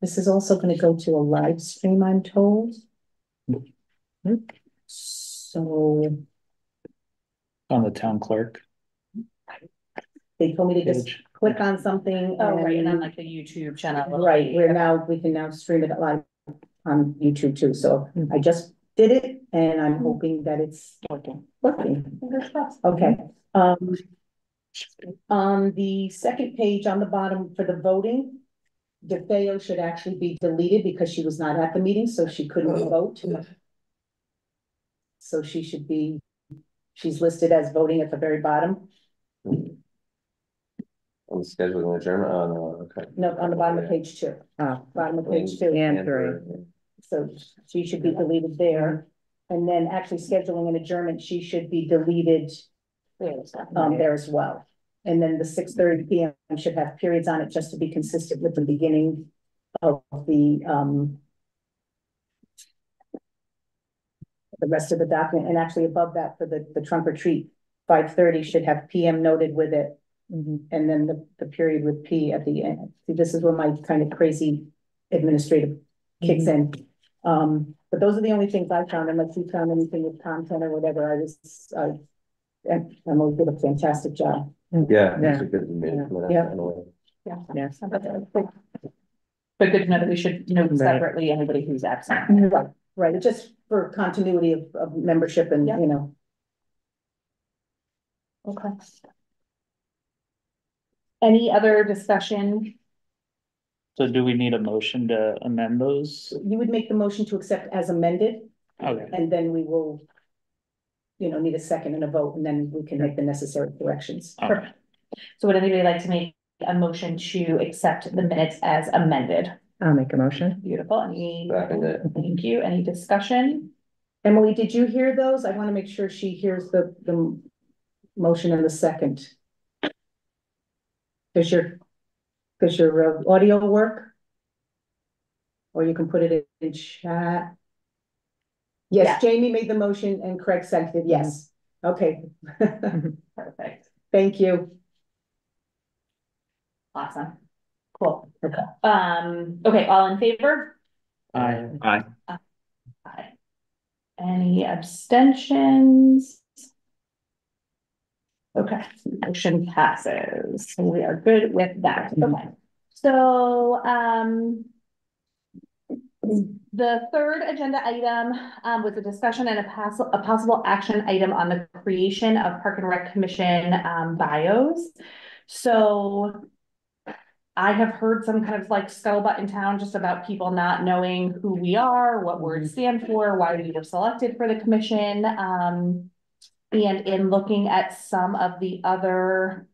This is also going to go to a live stream, I'm told. So On the town clerk. they told me to just click on something. Oh, right, and on like the YouTube channel. Right, we can now stream it live on YouTube too. So I just did it and I'm hoping that it's working. Okay. On the second page on the bottom for the voting, DeFeo should actually be deleted because she was not at the meeting, so she couldn't vote. So she should be, she's listed as voting at the very bottom. On the scheduling adjournment, oh no, okay. No, on the bottom of page 2. Oh, bottom of page 2 and 3. So she should be deleted there. And then actually scheduling an adjournment, she should be deleted there as well. And then the 6:30 p.m. should have periods on it just to be consistent with the beginning of the rest of the document. And actually above that for the trunk or treat, 5:30 should have PM noted with it. And then the period with P at the end. See, this is where my kind of crazy administrative kicks in. But those are the only things I found, unless you found anything with content or whatever. Emily did a fantastic job. Yeah. Yes. But good to know that we should note separately anybody who's absent. Right, just for continuity of membership and, you know. Okay. Any other discussion? So do we need a motion to amend those? You would make the motion to accept as amended. Okay. And then we will, need a second and a vote, and then we can make the necessary corrections. Perfect. So would anybody like to make a motion to accept the minutes as amended? I'll make a motion. Beautiful. Thank you. Any discussion? Emily, did you hear those? I want to make sure she hears the motion in the second. Does your audio work? Or you can put it in chat. Yes, yeah. Jamie made the motion and Craig seconded. Yes. Okay. Perfect. Thank you. Awesome. Cool. Okay. Okay. All in favor? Aye. Aye. Any abstentions? Okay. Motion passes. So we are good with that. Okay. So, the third agenda item was a discussion and a possible action item on the creation of Park and Rec Commission bios. So I have heard some kind of like scuttlebutt in town just about people not knowing who we are, what words stand for, why we were selected for the commission. And in looking at some of the other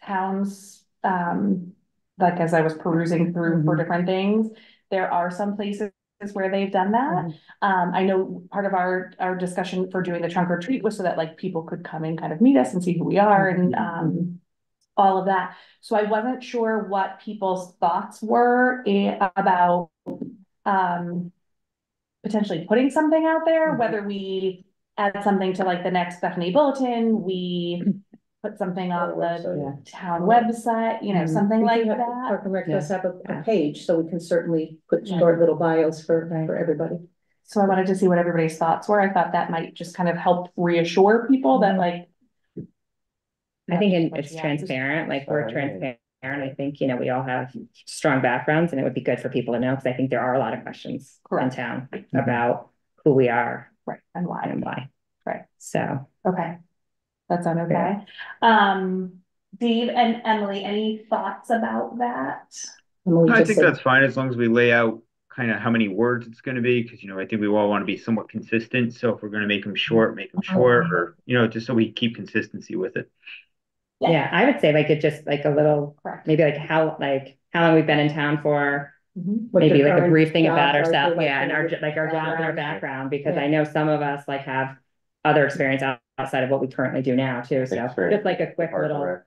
towns, like as I was perusing through for different things, there are some places where they've done that. I know part of our discussion for doing the trunk or treat was so that like people could come and kind of meet us and see who we are and all of that. So I wasn't sure what people's thoughts were about potentially putting something out there, whether we add something to like the next Bethany bulletin, we put something on the town website, something like that. Park and Rec does have a page, so we can certainly put short little bios for everybody. So I wanted to see what everybody's thoughts were. I thought that might just kind of help reassure people that like. I think it's transparent, like we're transparent. I think, we all have strong backgrounds and it would be good for people to know, because I think there are a lot of questions in town about who we are. Right. And why. Right. So. Okay. That sounds okay. Dave and Emily, any thoughts about that? I think that's fine as long as we lay out kind of how many words it's going to be, because I think we all want to be somewhat consistent. So if we're going to make them short, or just so we keep consistency with it. Yeah, I would say like it just like a little, maybe like how long we've been in town for, maybe like a brief thing about ourselves, and our jobs and our background, because I know some of us like have other experience outside of what we currently do now too. So just like a quick little,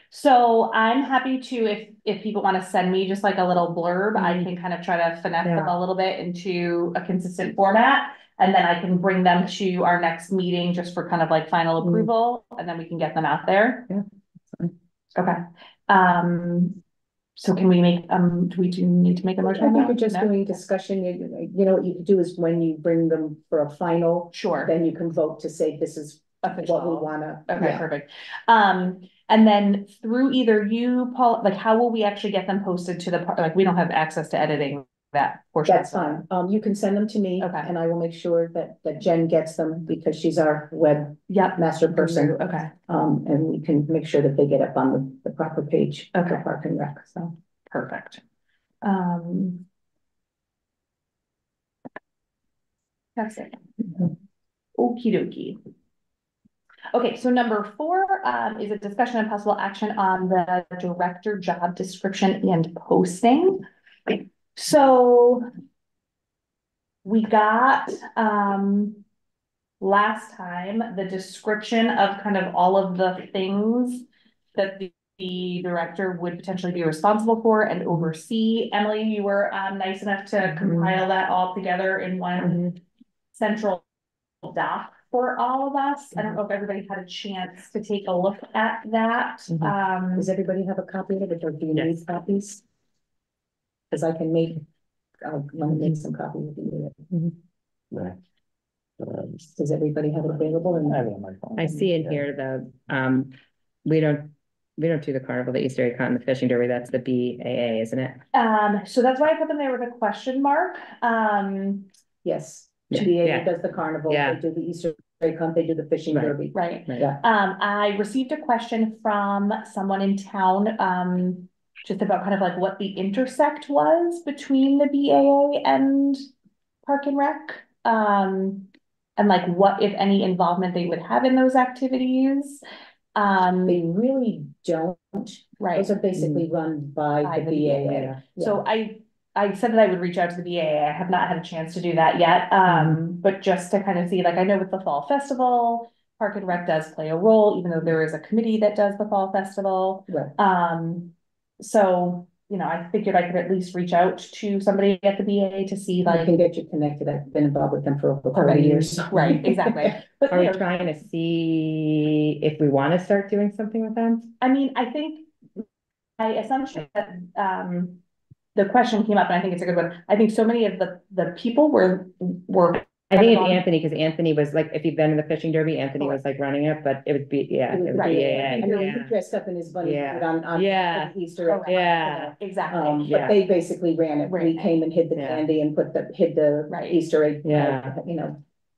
So I'm happy to, if people want to send me just like a little blurb, I can kind of try to finesse it a little bit into a consistent format. And then I can bring them to our next meeting just for kind of like final approval, and then we can get them out there. Yeah. Okay. So can we make, do we need to make a motion? I on think that? you're just No? doing discussion. You know, what you could do is when you bring them for a final, Sure. then you can vote to say this is Official. what we wanna. Okay, yeah. perfect. And then through either you, Paul, like how will we actually get them posted to the, like, we don't have access to editing that portion. That's fine. You can send them to me. Okay. And I will make sure that Jen gets them because she's our web Yep. master person. Okay. And we can make sure that they get up on the proper page. Okay. For Park and Rec, so. Perfect. That's it. Okie dokie. Okay, so number 4 is a discussion and possible action on the director job description and posting. So we got last time the description of kind of all of the things that the director would potentially be responsible for and oversee. Emily, you were nice enough to compile that all together in one central doc for all of us. I don't know if everybody had a chance to take a look at that. Does everybody have a copy of it or do you need copies? Because I can make, I'll make some copies of you. Right. Does everybody have it available? I have it on my phone. I see in here the, we don't do the carnival, the Easter egg hunt, and the fishing derby. That's the BAA, isn't it? So that's why I put them there with a question mark. Yes, Yeah. BAA Yeah. does the carnival, Yeah. they do the Easter egg hunt, they do the fishing Right. derby. Right. Yeah. I received a question from someone in town, just about kind of like what the intersect was between the BAA and Park and Rec. And like what, if any, involvement they would have in those activities. They really don't. Right. Those are basically run by the BAA. Yeah. So I said that I would reach out to the BAA. I have not had a chance to do that yet. But just to kind of see, like, I know with the fall festival, Park and Rec does play a role, even though there is a committee that does the fall festival. Right. So, you know, I figured I could at least reach out to somebody at the BAA to see, I like. can get you connected. I've been involved with them for over 30 Right. years. Right, exactly. But Are we you know, trying to see if we want to start doing something with them? I mean, I think my assumption that the question came up, and I think it's a good one. I think so many of the people were. I think it's Anthony, because Anthony was like, if you've been in the fishing derby, Anthony was like running it, but it would be, yeah, it would Right. be I mean, BAA. he dressed up in his bunny Yeah. suit on Yeah. Easter egg. Yeah. Exactly. But they basically ran it. We Right. came and hid the Yeah. candy and hid the Right. Easter egg. Yeah. You know,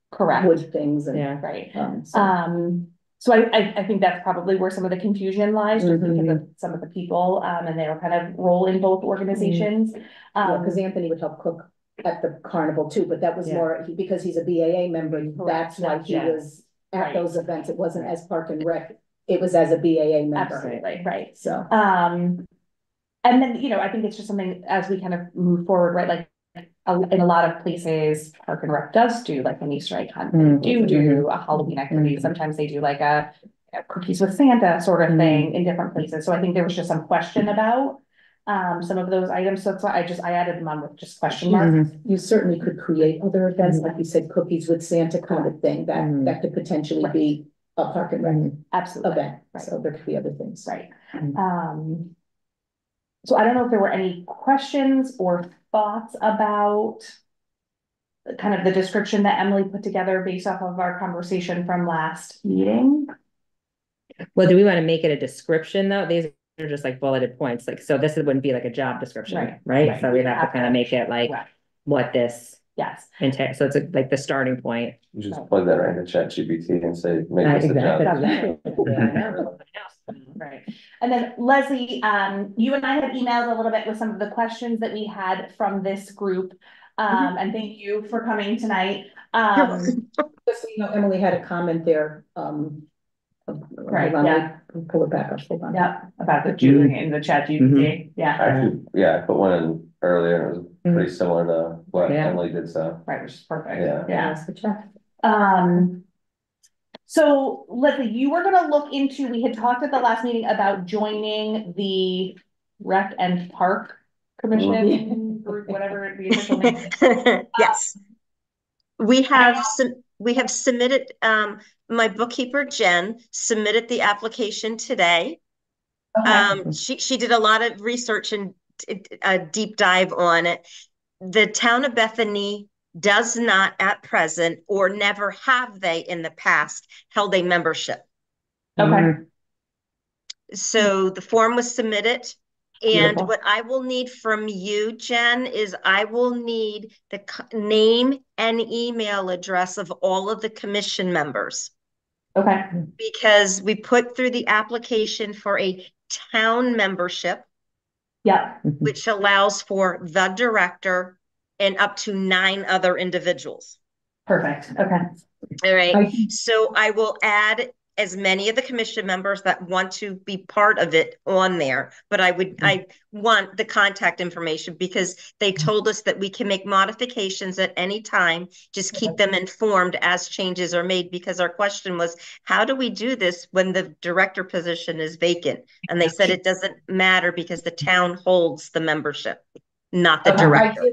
Correct. wood things and. Yeah. Right. So. So I think that's probably where some of the confusion lies, just because Mhm. of some of the people, and they were kind of role in both organizations. Yeah, because Anthony would help cook at the carnival too, but that was Yeah. more, because he's a BAA member, that's why he Yeah. was at Right. those events. It wasn't as Park and Rec, it was as a BAA member. Absolutely, right. So. And then, you know, I think it's just something as we kind of move forward, right? Like in a lot of places, Park and Rec does do like an Easter egg hunt. They do a Halloween activity. Sometimes they do like a cookies with Santa sort of thing in different places. So I think there was just some question about some of those items. So that's why I added them on with just question marks. You certainly could create other events, like you said, cookies with Santa kind of thing, that could potentially be a Park and Rec Absolutely. event. Right. So there could be other things. Right. So I don't know if there were any questions or thoughts about kind of the description that Emily put together based off of our conversation from last meeting. Well, do we want to make it a description though? These are just like bulleted points, like, so this wouldn't be like a job description, right? So we'd have to kind of make it like what this Yes. entails. So it's like the starting point. You just plug that right into ChatGPT and say, make this a job. Right. And then Leslie, you and I had emailed a little bit with some of the questions that we had from this group. And thank you for coming tonight. Just so you know, Emily had a comment there. Right, hold on, yeah. pull it back up. Hold on. Yeah, about the doing in the chat GPT. Yeah. Actually, yeah, I put one in earlier, it was pretty similar to what Yeah. Emily did, so. Right, which is perfect. Yeah. That's the chat. So Leslie, you were gonna look into, we had talked at the last meeting about joining the Rec and Park Commission group, whatever the official name is. Yes. We have submitted, my bookkeeper, Jen, submitted the application today. Okay. She did a lot of research and a deep dive on it. The town of Bethany does not at present, or never have they in the past, held a membership. Okay. So the form was submitted. And Beautiful. what I will need from you, Jen, is I will need the name and email address of all of the commission members. Okay. Because we put through the application for a town membership, Yeah. which allows for the director and up to 9 other individuals. Perfect. Okay. All right. So I will add as many of the commission members that want to be part of it on there, but I want the contact information, because they told us that we can make modifications at any time. Just keep them informed as changes are made, because our question was, how do we do this when the director position is vacant? And they said it doesn't matter because the town holds the membership, not the director.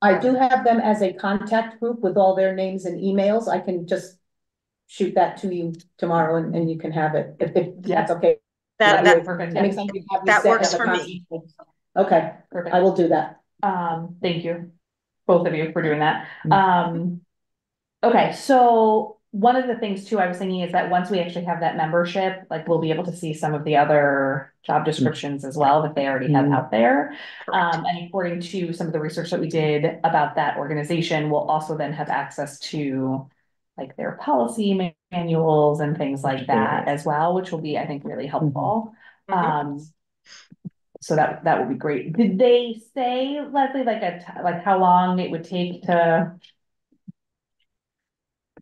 I do have them as a contact group with all their names and emails. I can just shoot that to you tomorrow and you can have it, if that's okay. That perfect. Anytime you have me that set works up a for me. Okay, Perfect. I will do that. Thank you, both of you, for doing that. Okay, so one of the things too, I was thinking is that once we actually have that membership, like we'll be able to see some of the other job descriptions as well that they already have out there. And according to some of the research that we did about that organization, we'll also then have access to like their policy manuals and things like that as well, which will be, I think, really helpful. So that would be great. Did they say, Leslie, like how long it would take to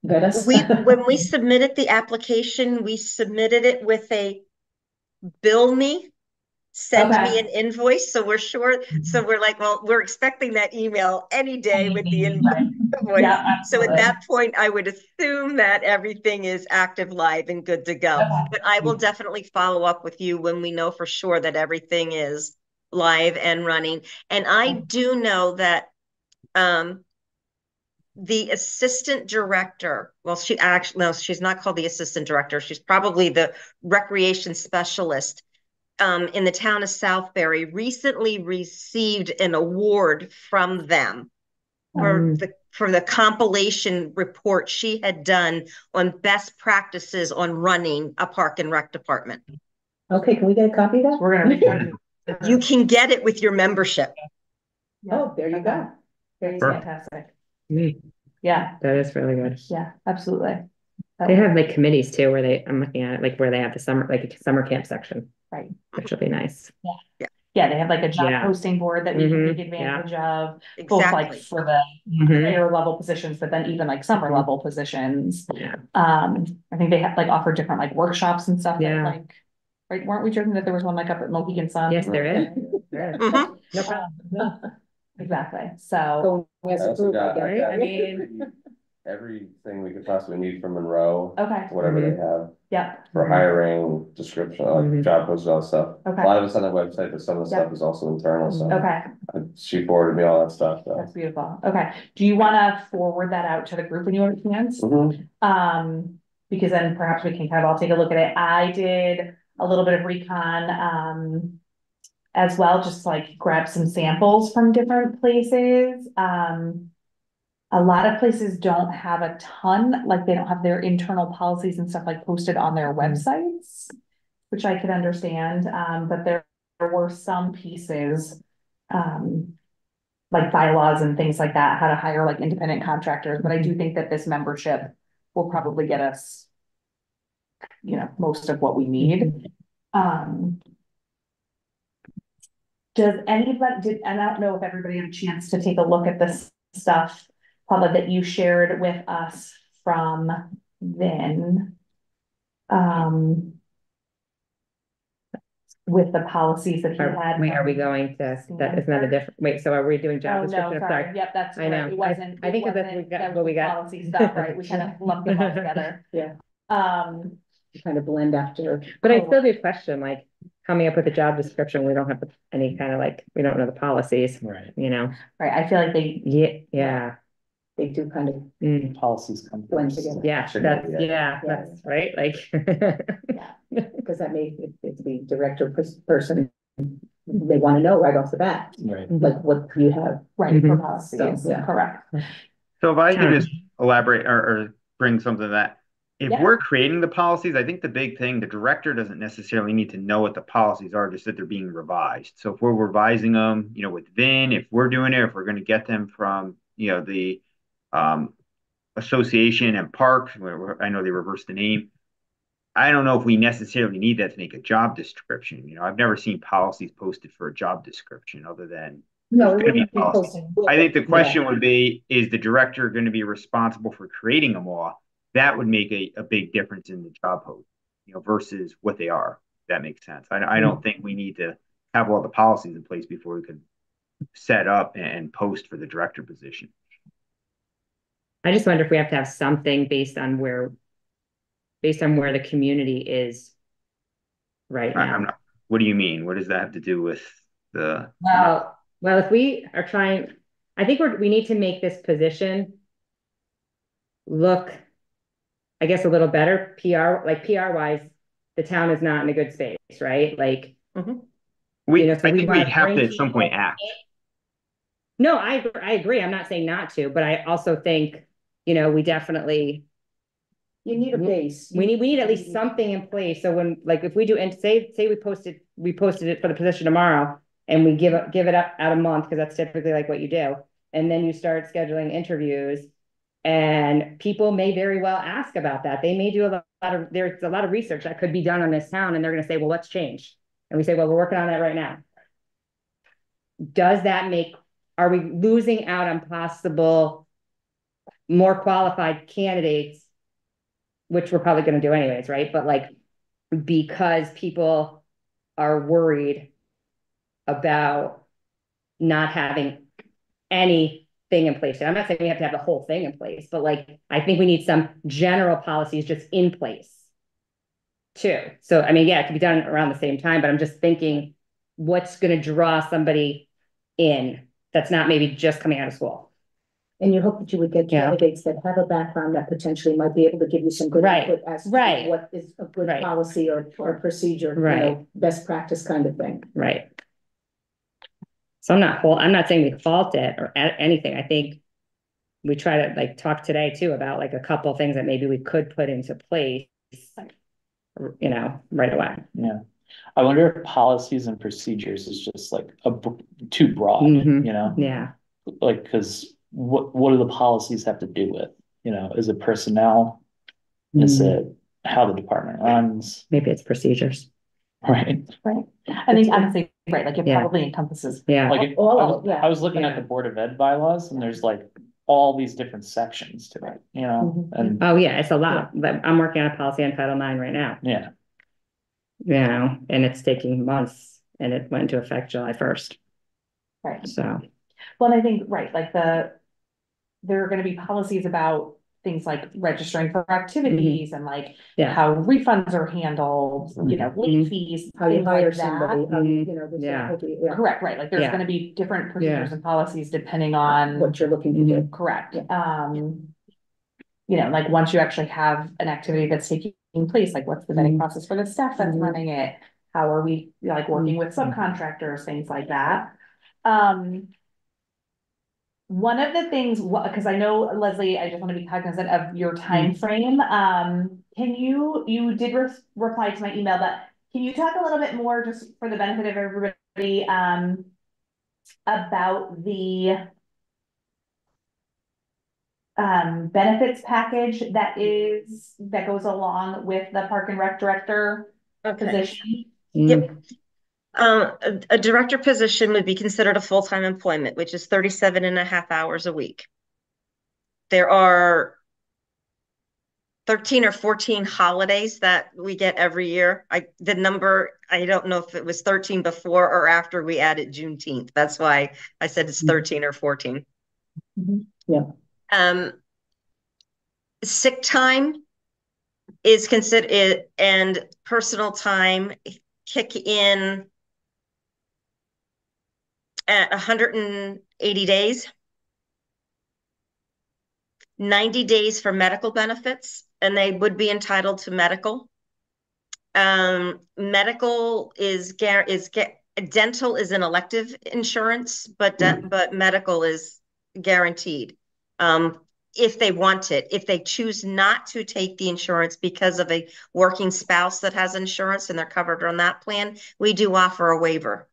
vet us? When we submitted the application, we submitted it with a bill me, send me an invoice. So we're sure. So we're like, well, we're expecting that email any day with the invoice. Yeah, so at that point, I would assume that everything is active, live, and good to go. But I will definitely follow up with you when we know for sure that everything is live and running. And I do know that the assistant director, well, she's not called the assistant director. She's probably the recreation specialist in the town of Southbury, recently received an award from them for the compilation report she had done on best practices on running a park and rec department. Okay, can we get a copy of that? We're gonna You can get it with your membership. Oh, there you go. Very fantastic. Yeah, that is really good. Yeah, absolutely. They have like committees too, where I'm looking at it, like where they have the summer camp section. Right. Which will be nice. Yeah, they have like a job posting board that we can take advantage of, both like for the higher level positions, but then even like summer level positions. I think they have like offer different like workshops and stuff. That, like, right? Weren't we joking that there was one like up at Mohegan Sun? Yes, there is. No problem. Exactly. So I mean, everything we could possibly need from Monroe. Okay. Whatever they have. Yeah. For hiring, description, like job posts, all that stuff. Okay. A lot of it's on the website, but some of the stuff is also internal, so. Okay. She forwarded me all that stuff, so. That's beautiful. Okay. Do you want to forward that out to the group when you have a chance? Because then perhaps we can kind of all take a look at it. I did a little bit of recon, as well, just like grab some samples from different places. A lot of places don't have a ton, like they don't have their internal policies and stuff like posted on their websites, which I could understand. But there were some pieces, like bylaws and things like that, how to hire like independent contractors. But I do think that this membership will probably get us, most of what we need. Does anybody, and I don't know if everybody had a chance to take a look at this stuff, Paula, that you shared with us from then. With the policies that he had. Wait, are we going to, that is not a different, wait, so are we doing job description? Sorry. Yep, that's I know. right. It wasn't. I think it that we wasn't- got that what was we got. policy stuff, right? We kind of lumped them all together. Yeah. Um, Kind of blend after. But I still do question, like, coming up with a job description, we don't have any kind of like, we don't know the policies. Right. Right, I feel like they. Yeah. They do kind of Policies come blend first. together. That's right, like. Because that may, if the director person they want to know right off the bat, Right. like what you have. Right, for Mhm. policies, So, yeah. correct. So if I could Sure. just elaborate or bring something to that, if Yeah. we're creating the policies, I think the big thing, the director doesn't necessarily need to know what the policies are, just that they're being revised. So if we're revising them, with Vin, if we're doing it, if we're going to get them from, the association and park, where I know they reversed the name. I don't know if we necessarily need that to make a job description. I've never seen policies posted for a job description other than No, there's it going to be wouldn't be policies. posted. I think the question would be, is the director going to be responsible for creating them all? That would make a big difference in the job post, versus what they are. If that makes sense. I don't think we need to have all the policies in place before we could set up and post for the director position. I just wonder if we have to have something based on where the community is right now. What do you mean? What does that have to do with the? Well, if we are trying, I think we need to make this position look, I guess, a little better PR wise. The town is not in a good space, right? Like, Mhm. I think we have to at some point act. No, I agree. I'm not saying not to, but I also think, we definitely. You need a base. We need at least something in place. So when, like, if we do, and say we posted it for the position tomorrow, and we give it up out a month, because that's typically like what you do, and then you start scheduling interviews, and people may very well ask about that. They may do there's a lot of research that could be done on this town, and they're going to say, well, what's changed? And we say, well, we're working on that right now. Are we losing out on possible more qualified candidates, which we're probably going to do anyways, right? But like, because people are worried about not having anything in place. And I'm not saying we have to have the whole thing in place, but like, I think we need some general policies just in place too. So, I mean, yeah, it could be done around the same time, but I'm just thinking what's going to draw somebody in that's not maybe just coming out of school. And you hope that you would get candidates that have a background that potentially might be able to give you some good input as to what is a good policy or procedure, best practice kind of thing. Right. So I'm not saying we fault it or anything. I think we try to like talk today too about like a couple of things that maybe we could put into place, right away. Yeah. I wonder if policies and procedures is just like too broad, Yeah. Like, because what do the policies have to do with, is it personnel? Is it how the department runs? Maybe it's procedures. Right. I think honestly, right, like it probably encompasses. Yeah. Like I was looking at the Board of Ed bylaws, and there's like all these different sections to it, and oh yeah, it's a lot. But I'm working on a policy on Title IX right now. Yeah. And it's taking months, and it went into effect July 1st. Right. So, well, and I think, like there are going to be policies about things like registering for activities and like how refunds are handled, late fees, how you hire like somebody, correct, right? Like there's going to be different procedures and policies depending on what you're looking to do. Correct. Like once you actually have an activity that's taking place, like what's the vetting process for the staff that's running it? How are we like working with subcontractors, things like that. One of the things, because I know, Leslie, I just want to be cognizant of your time frame. Can you did reply to my email, but can you talk a little bit more just for the benefit of everybody about the benefits package that goes along with the Park and Rec director position? Yep. A director position would be considered a full-time employment, which is 37.5 hours a week. There are 13 or 14 holidays that we get every year. The number, I don't know if it was 13 before or after we added Juneteenth. That's why I said it's 13 or 14. Yeah. Sick time is considered, and personal time kick in at 180 days, 90 days for medical benefits, and they would be entitled to medical. Medical is dental is an elective insurance, but medical is guaranteed. If they want it, if they choose not to take the insurance because of a working spouse that has insurance and they're covered on that plan, we do offer a waiver.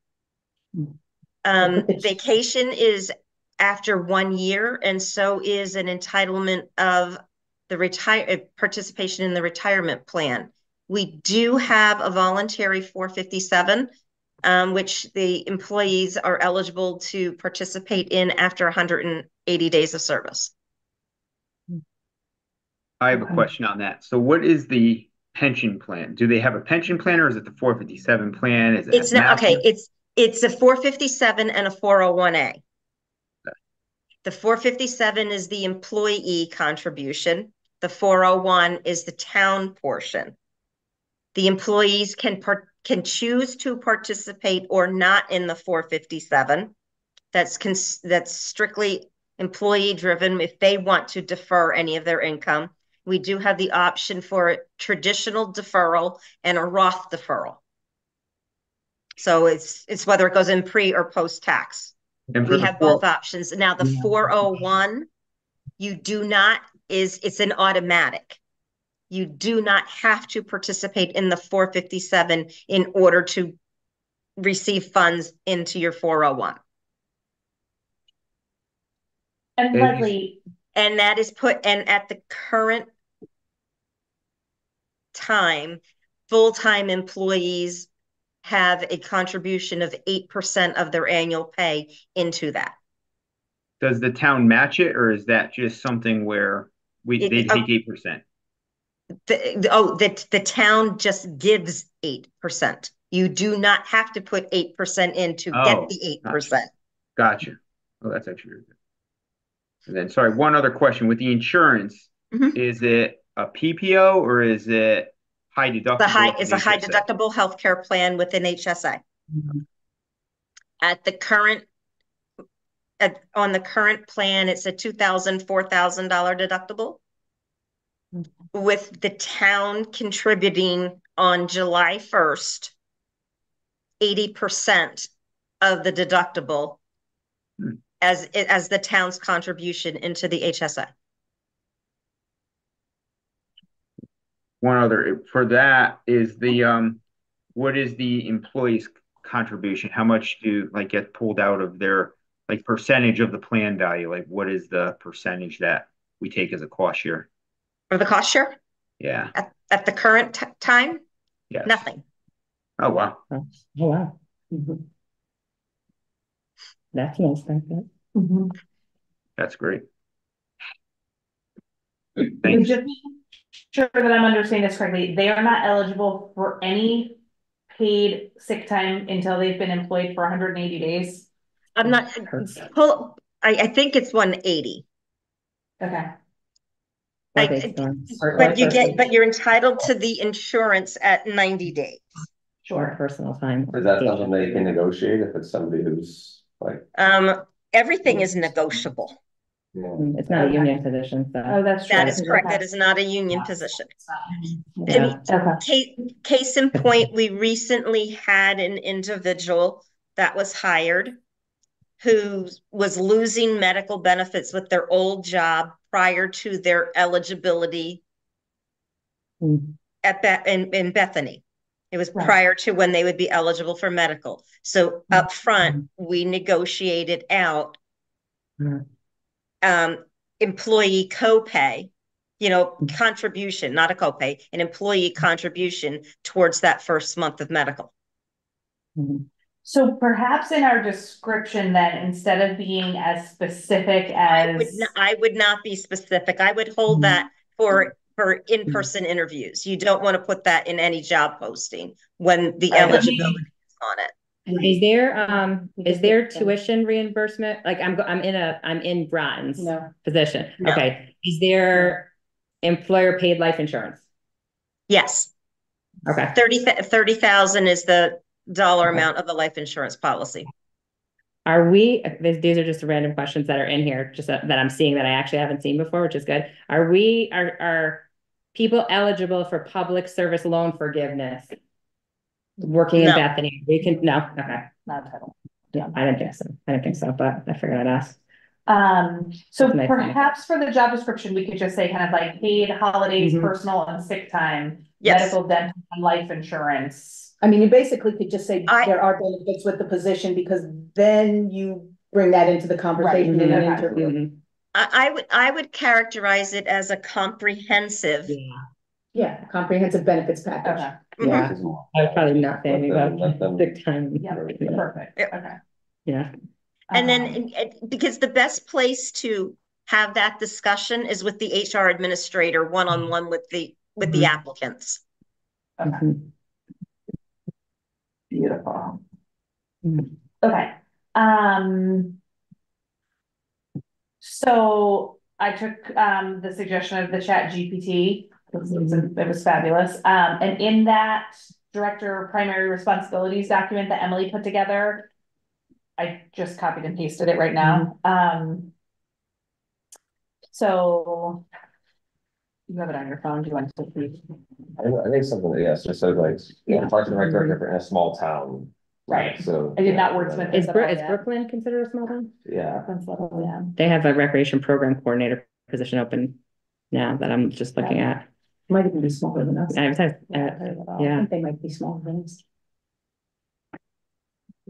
Vacation is after 1 year, and so is an entitlement of the participation in the retirement plan. We do have a voluntary 457, which the employees are eligible to participate in after 180 days of service. I have a question on that. So what is the pension plan? Do they have a pension plan, or is it the 457 plan? Is it It's not okay. It's a 457 and a 401A. The 457 is the employee contribution. The 401 is the town portion. The employees can choose to participate or not in the 457. That's strictly employee driven if they want to defer any of their income. We do have the option for a traditional deferral and a Roth deferral. So it's whether it goes in pre or post tax. We have both options. Now the 401, you do not, it's an automatic. You do not have to participate in the 457 in order to receive funds into your 401. And Leslie, and that is and at the current time, full-time employees have a contribution of 8% of their annual pay into that. Does the town match it, or is that just something where they take 8%? The town just gives 8%. You do not have to put 8% in to get the 8%. Gotcha. Well, that's actually really good. And then, sorry, one other question. With the insurance, is it a PPO or is it high deductible? It's a high deductible healthcare plan with an HSA. At the current, on the current plan, it's a $2,000, $4,000 deductible. With the town contributing on July 1st, 80% of the deductible as the town's contribution into the HSA. One other for that is the what is the employee's contribution? How much do get pulled out of their percentage of the plan value? Like what is the percentage that we take as a cost share? For the cost share? Yeah. At the current time? Yes. Nothing. Oh wow. Oh wow. That's nice. That's great. Thanks. Just sure that I'm understanding this correctly. They are not eligible for any paid sick time until they've been employed for 180 days. I'm not. I think it's 180. Okay. But you're entitled to the insurance at 90 days. Sure. Personal time. Is that something that you can negotiate if it's somebody who's everything is negotiable. Yeah. It's not a union position. So. Oh, that's true. That is correct. That is not a union position. Yeah. Case in point, we recently had an individual that was hired who was losing medical benefits with their old job prior to their eligibility in Bethany. It was prior to when they would be eligible for medical. So up front, we negotiated out employee copay, contribution, not a copay, an employee contribution towards that first month of medical. So perhaps in our description then, instead of being as specific as... I would not be specific. I would hold that for in-person interviews. You don't want to put that in any job posting when the eligibility is on it. Is there tuition reimbursement? Like I'm in Bratton's position. No. Okay. Is there employer paid life insurance? Yes. Okay. 30,000 is the dollar amount of the life insurance policy. Are we, these are just random questions that are in here, just that I'm seeing that I actually haven't seen before, which is good. Are people eligible for public service loan forgiveness? working in No. Bethany, we can, no, okay, Not a title. yeah, I didn't think so, but I figured I'd ask. So That's nice. perhaps for the job description, we could just say kind of like paid holidays, Mhm. personal and sick time, Yes. medical, dental, and life insurance. I mean, you basically could just say I- there are benefits with the position, because then you bring that into the conversation in an okay. interview. Mhm. I would characterize it as a comprehensive. Yeah, Yeah, comprehensive benefits package. Okay, yeah, I would probably not say anything Let about them- sick time. yeah, Yeah. perfect, okay. Yeah, And then, because the best place to have that discussion is with the HR administrator, one-on-one with the Mhm. applicants. Okay. Mhm. Beautiful. Mhm. Okay, so I took, the suggestion of the Chat GPT. It was fabulous. And in that director primary responsibilities document that Emily put together, I just copied and pasted it right now. So you have it on your phone. Do you want to see? I think something, yes, just so like, Parks and Rec director in a small town. Right. So. I did not wordsmith Is this at all Is yet. Brooklyn considered a small town? Yeah. Yeah. They have a recreation program coordinator position open now that I'm just looking at. Might even be smaller than us. And it says, I yeah, think they might be smaller than us.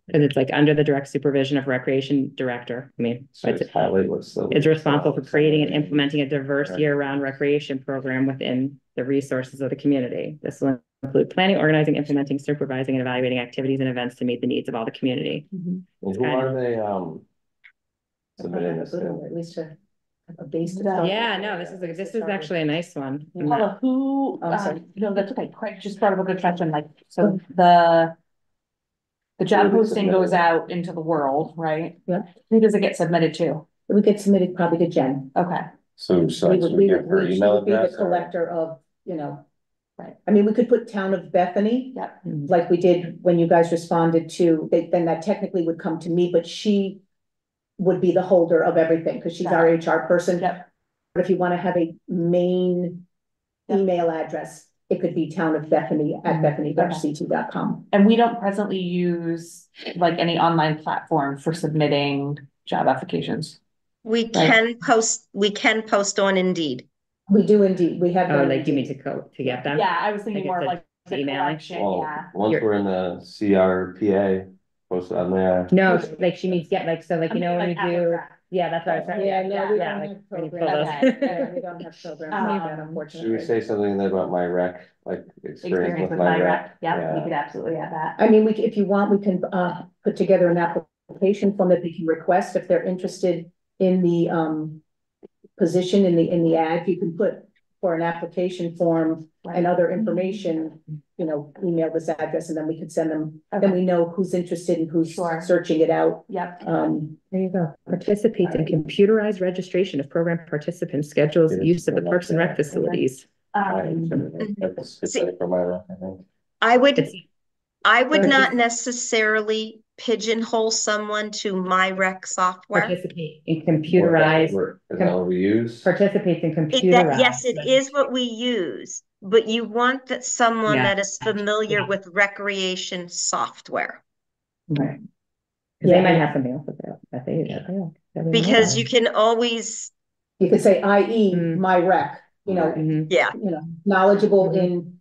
because it's like under the direct supervision of recreation director. I mean, So it's highlight what's the. it's responsible for creating and implementing a diverse year-round recreation program within the resources of the community. This will include planning, organizing, implementing, supervising, and evaluating activities and events to meet the needs of all the community. And who are they, submitting this Or to? at least a base. to Yeah. start Yeah, with. no, this is actually a nice one. Paula, who, I'm sorry. no, that's okay. Craig just brought up a good question, like, so the job posting goes out into the world, right? Yeah. Who does it get submitted to? It would get submitted probably to Jen. Okay, So We would, we give her she email would be the address or? collector of, right, I mean, we could put town of Bethany, yep, like we did when you guys responded to, then that technically would come to me, but she would be the holder of everything, because she's our HR person. yep, But if you want to have a main Yep. email address, it could be town of Bethany at bethany.ct.com. and we don't presently use like any online platform for submitting job applications. We can post on Indeed. We do indeed, we have. Oh, done like you mean Indeed. to get them? Yeah, I was thinking Like more of it's like the emailing? collection, Well, yeah. once we're in the CRPA, post it on there. No, like she means get like, so like, you know, when you do, Applicant. yeah, that's what I was trying to. Yeah, no, we Yeah, don't like, have when you pull programs. those. Yeah, we don't have programs like that, Should we unfortunately. say something there about my rec, like Experience with my rec, yeah, we could absolutely add that. I mean, if you want, we can, put together an application form that they can request if they're interested in the, position in the ad. You can put for an application form and other information, email this address, and then we could send them, then we know who's interested and who's Sure. searching it out. Yep, There you go. Participates in computerized registration of program participants, schedules, use of the Parks and Rec facilities. That's it's See- for my rec, I think. I would Or not just- necessarily pigeonhole someone to my rec software. Participate in computerized, Is that what we use? participates in computerized. Yes, it is what we use, but you want someone Yeah. that is familiar with recreation software. Right. 'Cause they might have something else that they use. Because you can always, You could say, i.e. Mm. my rec, Mhm. yeah, knowledgeable Mhm. in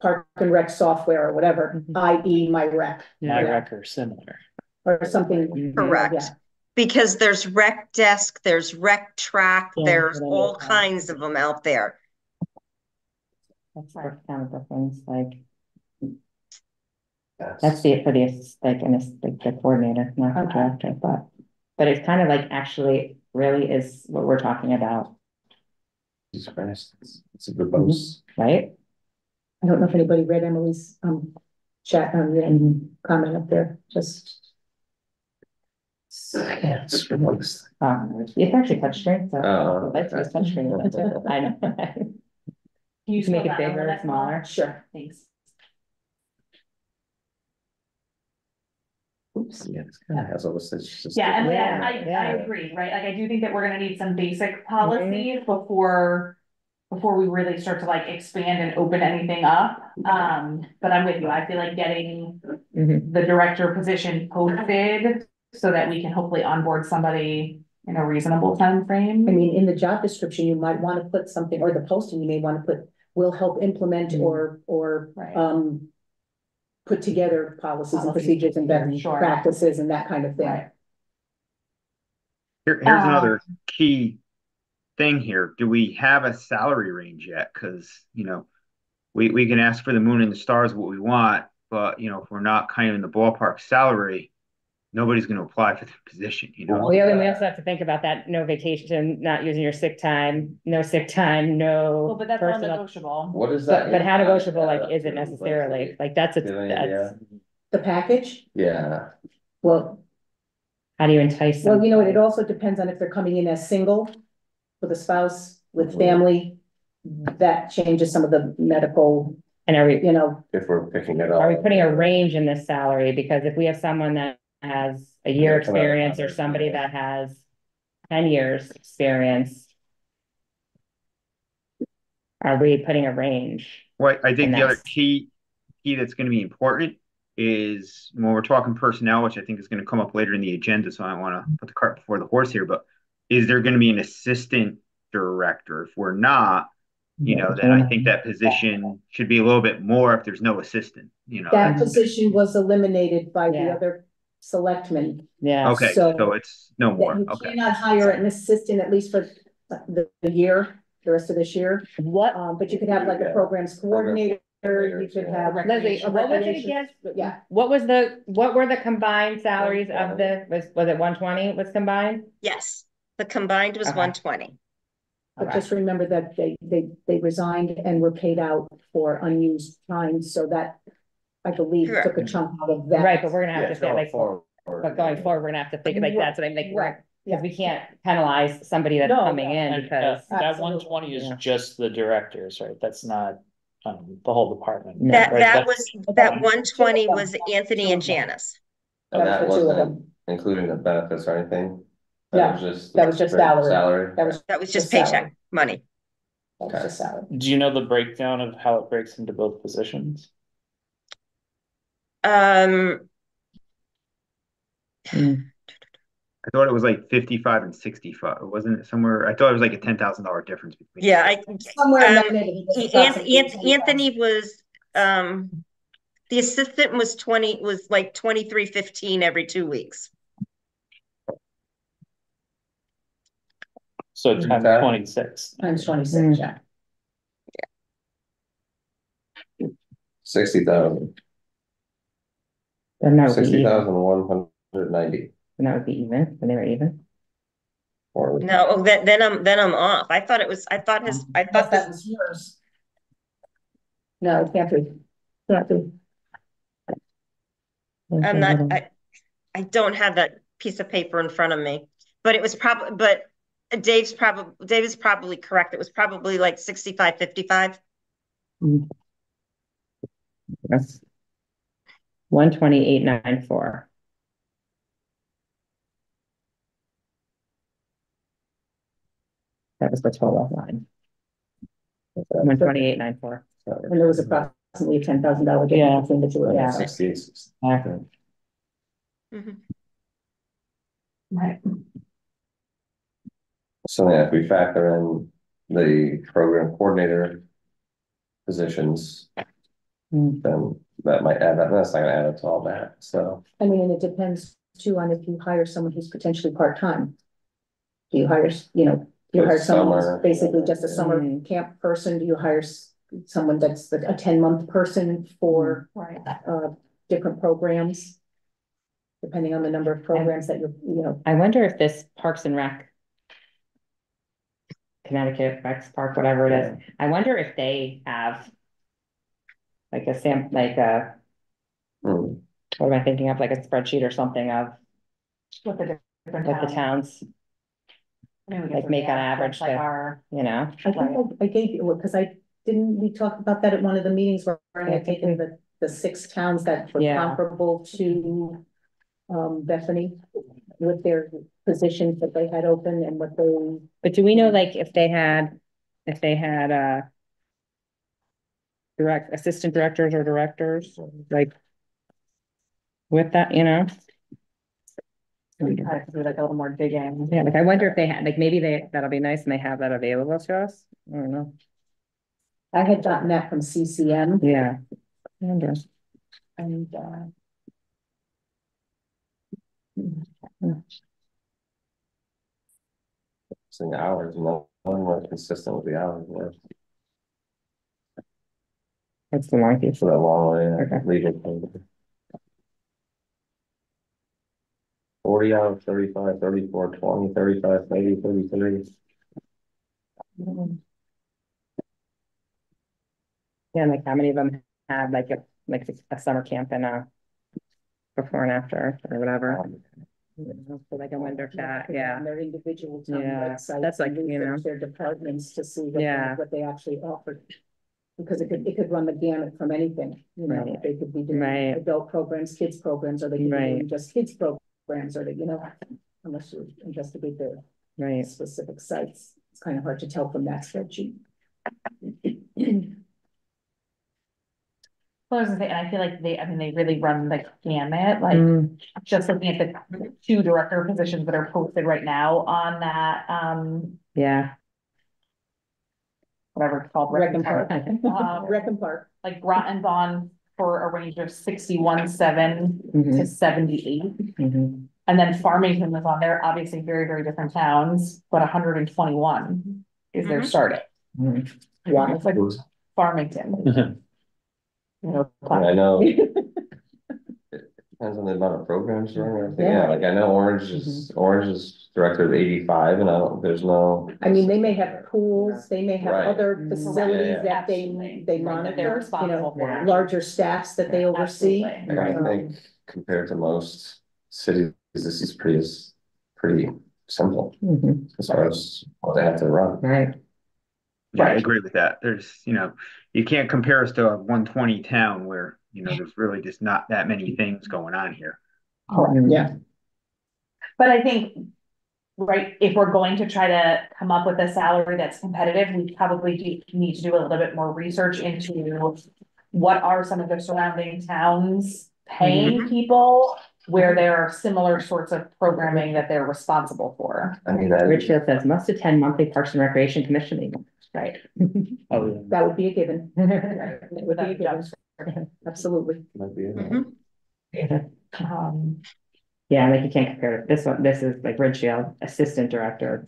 Park and Rec software or whatever, Mhm. i.e. my rec, My Yeah. rec are similar. or something. Mhm. correct. Yeah. Because there's Rec Desk, there's Rec Track, Yeah, there's whatever. all kinds of them out there. That's for kind of the things like, Yes. that's it for the, like, the coordinator, not the director, but it's kind of like actually really is what we're talking about, Jesus Christ, it's a verbose. right? I don't know if anybody read Emily's, chat, comment up there, just. Yeah, it's verbose. It's actually touchscreen, so Oh. that's what's touchscreen, too. I know. Can you Make it scroll down a bigger little or bit smaller? more? Sure. Thanks. Oops, yeah, it's kind of has all this. It's just Yeah, and Yeah, I yeah. agree, right? Like, I do think that we're gonna need some basic policies before before we really start to like expand and open anything up. But I'm with you. I feel like getting the director position posted so that we can hopefully onboard somebody in a reasonable time frame. I mean, in the job description, you might want to put something, or the posting, you may want to put, will help implement or Right. put together policies and procedures and best Sure. practices and that kind of thing. Right. Here's another key thing here. Do we have a salary range yet? Because, you know, we can ask for the moon and the stars what we want, but, you know, if we're not kind of in the ballpark salary, nobody's going to apply for the position, you know? We also have to think about that, no vacation, not using your sick time, no sick time, no. Well, but that's personal. non-negotiable. What is that? But how negotiable, like, is it necessarily? Like, that's The package, Yeah, well, how do you entice well, them? you know, it also depends on if they're coming in as single with a spouse, with family. That changes some of the medical, And are we, you know, if we're picking it up. are we putting a range in this salary? Because if we have someone that has a year Yeah, come out of experience or college, somebody yeah. that has 10 years experience, are we putting a range? Well, I think And the other that's- key that's going to be important is when we're talking personnel, which I think is going to come up later in the agenda, so I don't want to put the cart before the horse here, but is there going to be an assistant director? If we're not, you know, then I think that position should be a little bit more if there's no assistant, you know. that position was eliminated by the Yeah. other selectmen. Yeah. Okay, So so it's no more. You Okay. cannot hire an assistant at least for the year, the rest of this year. What, But you could have like a programs coordinator, you could have. Leslie, what was it again? Yeah, What were the combined salaries of was it 120 was combined? Yes, the combined was Okay. 120. but Okay. just remember that they resigned and were paid out for unused time, so that I believe took a chunk out of that. Right, but we're gonna have to say like, forward. but going forward, we're gonna have to think like that's what I'm like, Right. because we can't penalize somebody that's No, coming no. in And because. that Absolutely. 120 is Yeah. just the directors, right? That's not the whole department. No. That right? that That's- was that 120 was Anthony and Janice. And That that was the two of wasn't including the benefits or anything? Yeah, Was just. that was just straight salary. That was That was just Just salary. paycheck money. just salary. Do you know the breakdown of how it breaks into both positions? I thought it was like 55 and 65. Wasn't it somewhere? I thought it was like a $10,000 difference between. Yeah, Somewhere in that neighborhood. Anthony was the assistant was like 23.15 every 2 weeks. So times Okay. 26. Times 26, yeah. 60,000. Then that would be even. 60,190. Then that would be even, when they were even. Or No, then I'm off. I thought this. That was yours. No, it can't be. Can't be. I'm not, I don't have that piece of paper in front of me, but it was probably, but Dave is probably correct. It was probably like 65.55. That's 128.94. That was the total line. 128.94. And there was approximately a $10,000 difference between the two of Yeah. us. 68. Mhm. Right. So yeah, if we factor in the program coordinator positions, then that might add up. That's not gonna add up to all that, so. I mean, and it depends too on if you hire someone who's potentially part-time. Do you hire, you hire With someone summer. who's basically just a summer camp person? Do you hire someone that's a 10-month person for Right. different programs? Depending on the number of programs that you're. I wonder if this Parks and Rec, Connecticut Rex Park, whatever it is, I wonder if they have like what am I thinking of, like a spreadsheet or something of With the different what the towns. towns I mean, we like could make on add, average, like to, our, you know? I think I gave you, because didn't we talk about that at one of the meetings where I had taken the 6 towns that were comparable to Bethany with their positions that they had open and what they. But do we know, like, if they had if they had, assistant directors or directors, like. With that, you know. We try to do like a little more digging. Yeah, like I wonder if they had, like maybe that'll be nice and they have that available to us. I don't know. I had gotten that from CCM. Yeah. I wonder. And, So the hours, no one was consistent with the hours, That's the long piece. for that long way, Okay. legal. 40 hours, 35, 34, 20, 35, 30, 33. Yeah, and like how many of them had like a summer camp and before and after or whatever. So like I wonder if that, yeah. Their individual town Yeah, websites. that's like, and you know. their departments to see Yeah. what they actually offered. Because it could run the gamut from anything, you know, Right. they could be doing Right. adult programs, kids programs, or they could be Right. doing just kids programs, or they, you know, unless you investigate their Right. specific sites, it's kind of hard to tell from that spreadsheet. Well, I was gonna say, and I feel like they really run the gamut, like just looking at the two director positions that are posted right now on that, Yeah. whatever it's called. Rec and Park. Um, Rec and Park. Like Groton's on for a range of 61.7 to 78. And then Farmington was on there, obviously very, very different towns, but 121 is their starting. Wow. It's like Farmington. You know, I know. It depends on the amount of programs you're in. Yeah, like I know Orange is director of 85, and there's no. I mean, they may have pools, they may have Right. other facilities Yeah. that they Right, they're monitor, you responsible know, for. larger staffs that they oversee. Absolutely. Like, I think compared to most cities, this is pretty simple as far as what they have to run. Right. Yeah, I agree with that. There's, you can't compare us to a 120 town where, there's really just not that many things going on here. Yeah. But I think, right, if we're going to try to come up with a salary that's competitive, we probably need to do a little bit more research into what are some of the surrounding towns paying people where there are similar sorts of programming that they're responsible for. I mean, Richfield says must attend monthly Parks and Recreation Commission meeting. Right. Oh, yeah. That would be a given. It would be a given. Absolutely. might be Yeah, like you can't compare this one. This is like Ridgefield, assistant director.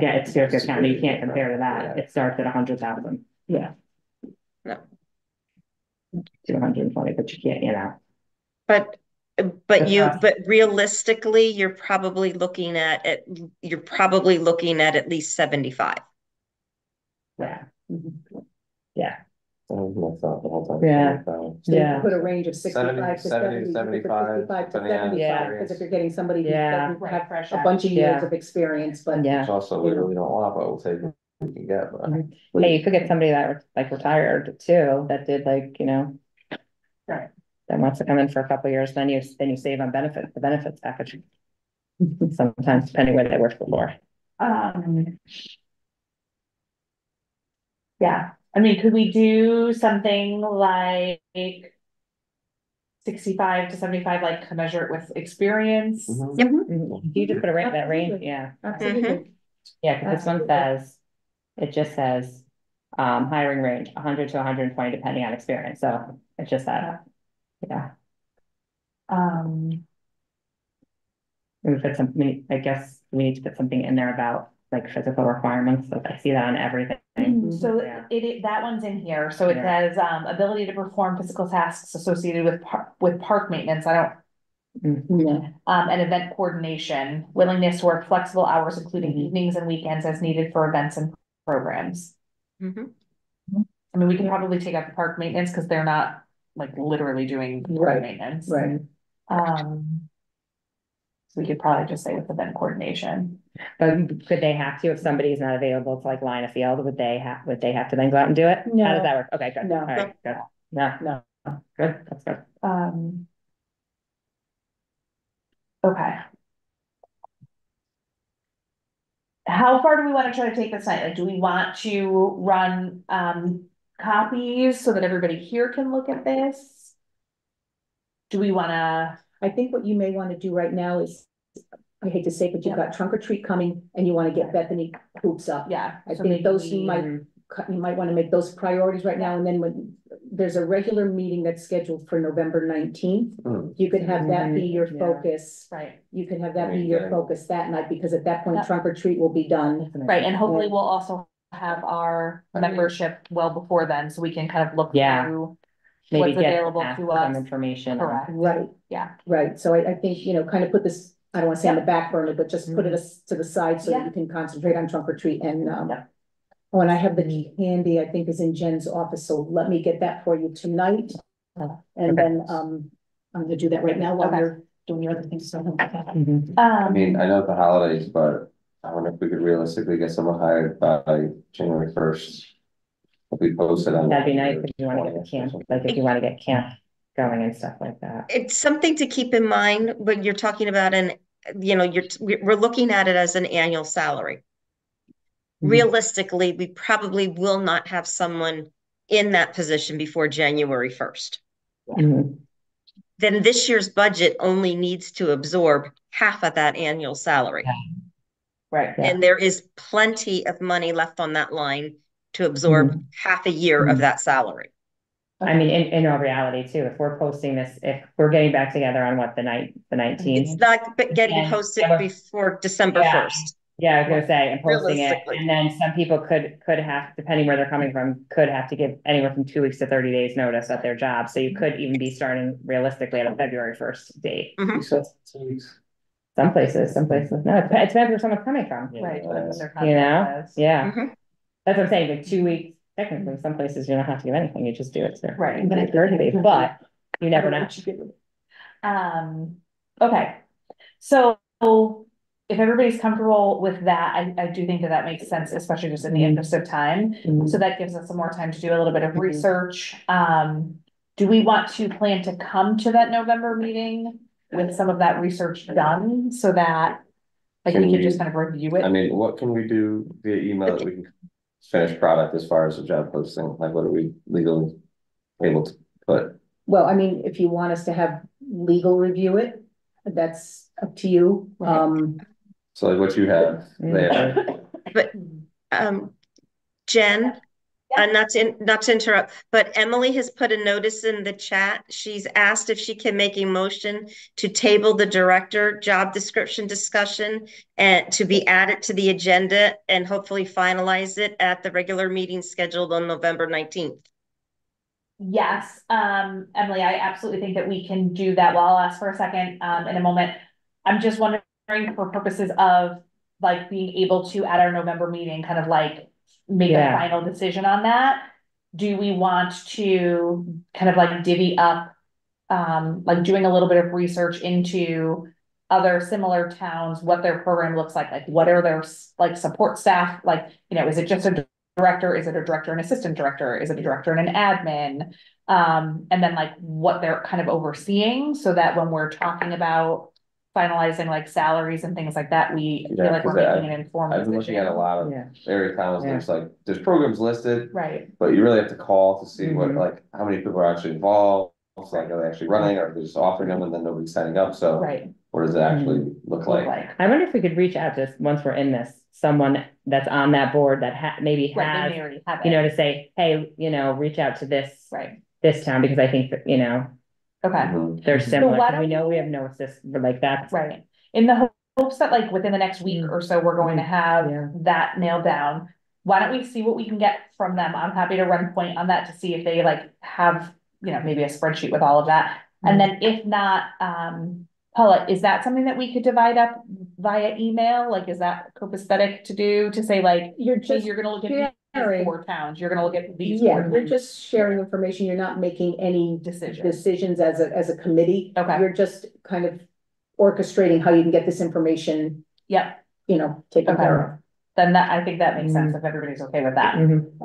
Yeah, it's Fairfield County. You can't compare to that. It starts at 100,000. Yeah. No. To 120, but you can't, But realistically, you're probably looking at least 75. Yeah. Yeah. Yeah. So you put a range of 65 to 70, 75, 65 to depending on 75, because if you're getting somebody who Yeah. doesn't have a bunch of years of experience, but Yeah. It's also we really don't want, but we'll take what we can get. But Hey, you could get somebody that like retired too, that did like, Right. that wants to come in for a couple of years, then you save on the benefits package. Sometimes depending where they worked before. Yeah, I mean, could we do something like 65 to 75, like commensurate with experience? You just put a that range, yeah. Absolutely. Yeah, because this one says, it just says, hiring range 100 to 120 depending on experience, so it's just that, yeah. We put something, I guess we need to put something in there about like physical requirements, so I see that on everything. So Yeah. that one's in here, so it says, ability to perform physical tasks associated with park maintenance, I don't. And event coordination, willingness to work flexible hours, including evenings and weekends as needed for events and programs. I mean, we can probably take out the park maintenance because they're not like literally doing park maintenance. Right. So we could probably just say with event coordination. But could they have to, if somebody's not available to like line a field, would they have to then go out and do it? No. How does that work? Okay, good. No. All right, good. No. Good, that's good. Okay. how far do we want to try to take this night? Like, do we want to run, copies so that everybody here can look at this? Do we wanna? I think what you may want to do right now is, I hate to say, but you've got trunk or treat coming and you want to get Bethany hoops up. Yeah. I think those you might want to make those priorities right now, and then when there's a regular meeting that's scheduled for November 19th, you could have that be your focus. Right. You could have that be your focus that night, because at that point, trunk or treat will be done. Right, and hopefully we'll also have our membership well before then, so we can kind of look through maybe what's available to us. Information. Correct. Right. Yeah. Right, so I think, kind of put this, I don't want to say on the back burner, but just put it to the side so that you can concentrate on trunk or treat. And oh, and I have the candy, I think is in Jen's office, so let me get that for you tonight. And then I'm gonna do that right now while you're doing your other things. So I mean, I know it's the holidays, but I wonder if we could realistically get someone hired by January 1st. If we posted on. That'd be nice if you want to get camp, like if you want to get camp going and stuff like that. It's something to keep in mind when you're talking about we're looking at it as an annual salary. Realistically, we probably will not have someone in that position before January 1st. Then this year's budget only needs to absorb half of that annual salary. Right. And there is plenty of money left on that line to absorb half a year of that salary. I mean, in all reality too, if we're posting this, if we're getting back together on the 19th. It's not getting posted before December 1st. Yeah, I was gonna say, and posting it, and then some people could have, depending where they're coming from, could have to give anywhere from 2 weeks to 30 days notice at their job. So you could even be starting realistically at a February 1st date. Some places, no, it depends where someone's coming from. Right. Yeah. That's what I'm saying, like 2 weeks, technically, some places you don't have to give anything, you just do it. Right. But you never know. Okay, so if everybody's comfortable with that, I do think that makes sense, especially just in the interest of time. So that gives us some more time to do a little bit of research. Do we want to plan to come to that November meeting with some of that research done so that we can just kind of review it? I mean, what can we do via email that we can finish product as far as the job posting? Like, what are we legally able to put? Well, I mean, if you want us to have legal review it, that's up to you. So like what you have there. But Jen, not to interrupt, but Emily has put a notice in the chat. She's asked if she can make a motion to table the director job description discussion and to be added to the agenda and hopefully finalize it at the regular meeting scheduled on November 19th. Yes, Emily, I absolutely think that we can do that. Well, I'll ask for a second in a moment. I'm just wondering, for purposes of being able to at our November meeting kind of make a final decision on that, do we want to kind of divvy up doing a little bit of research into other similar towns, what their program looks like what are their support staff, is it just a director, is it a director and assistant director, is it a director and an admin, and then what they're kind of overseeing, so that when we're talking about finalizing salaries and things like that, we feel like we're making an informed I've been looking at a lot of area towns. There's programs listed, right? But you really have to call to see what how many people are actually involved. So are they actually running, or are they just offering them and then nobody's signing up? So what does it actually look like? I wonder if we could reach out to, once we're in this, someone that's on that board that maybe has, to say, hey, reach out to this town, because I think that they're similar. So we know we have no system like that. Right. In the hopes that within the next week or so, we're going to have that nailed down. Why don't we see what we can get from them? I'm happy to run point on that to see if they have, maybe a spreadsheet with all of that. And then if not, Paula, is that something that we could divide up via email? Is that copacetic to do, to say you're going to look at these 4 towns, you're going to look at these 4 you're just sharing information. You're not making any decisions as a committee. Okay. You're just kind of orchestrating how you can get this information taken care of. Then I think that makes sense if everybody's okay with that.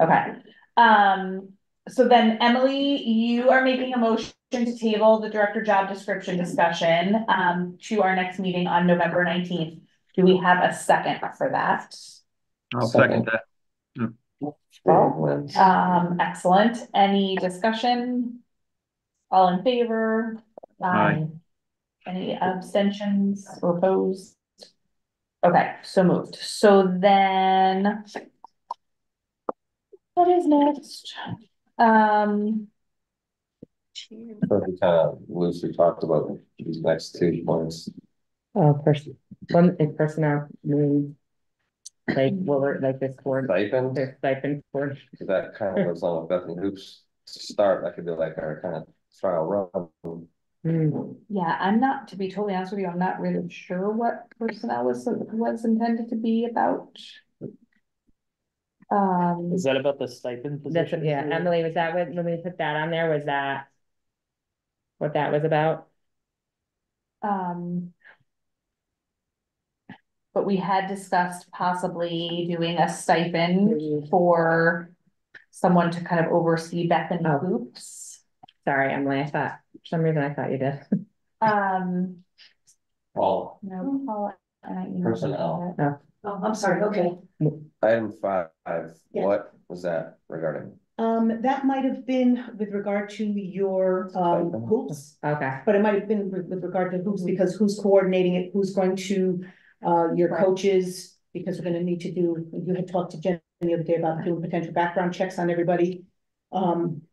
Okay. So then Emily, you are making a motion to table the director job description discussion to our next meeting on November 19th. Do we have a second for that? I'll second that. Excellent. Any discussion? All in favor? Aye. Any abstentions or opposed? Okay, so moved. So then. What is next? So we kind of loosely talked about these next 2 points. One is personnel, like, what were, like this board, Stipend, their stipend for. that kind of goes on with Bethany Hoops to start. That could be like our kind of trial run. Yeah, I'm not, to be totally honest with you, I'm not really sure what personnel was intended to be about. Is that about the stipend That's, position? yeah, Emily, was that what, when we put that on there, was that what that was about? But we had discussed possibly doing a stipend for someone to kind of oversee Bethany Hoops. Sorry, Emily, I thought, for some reason I thought you did. Paul. No, Paula. Personnel. Oh, I'm sorry, okay. Item 5, Yeah. what was that regarding? That might have been with regard to your hoops, Okay. but it might have been with regard to hoops because who's coordinating it, who's going to your coaches, because we're gonna need to do, you had talked to Jen the other day about doing potential background checks on everybody.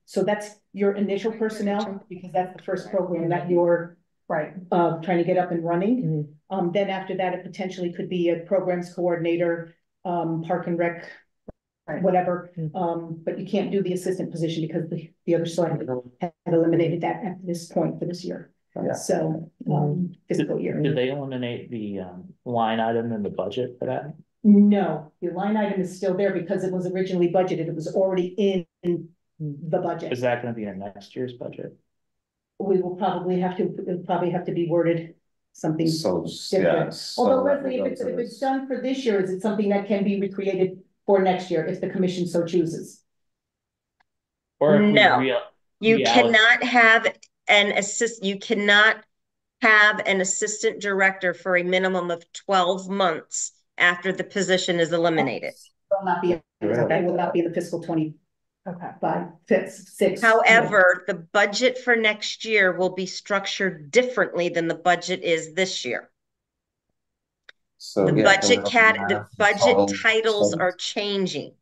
So that's your initial personnel, because that's the first program that you're trying to get up and running. Then after that, it potentially could be a programs coordinator, park and rec, whatever. But you can't do the assistant position because the other select had eliminated that at this point for this year. Yeah. So, fiscal year. Did they eliminate the line item in the budget for that? No, the line item is still there because it was originally budgeted. It was already in the budget. Is that going to be in next year's budget? We will probably have to, it'll probably have to be worded something So, different. yeah, Although Leslie, if it's done for this year, is it something that can be recreated for next year if the commission so chooses? Or if No. we You cannot have you cannot have an assistant director for a minimum of 12 months after the position is eliminated. Will not be, it will not be in the fiscal 20. Okay. 5, 6. However, the budget for next year will be structured differently than the budget is this year. So the budget titles are changing.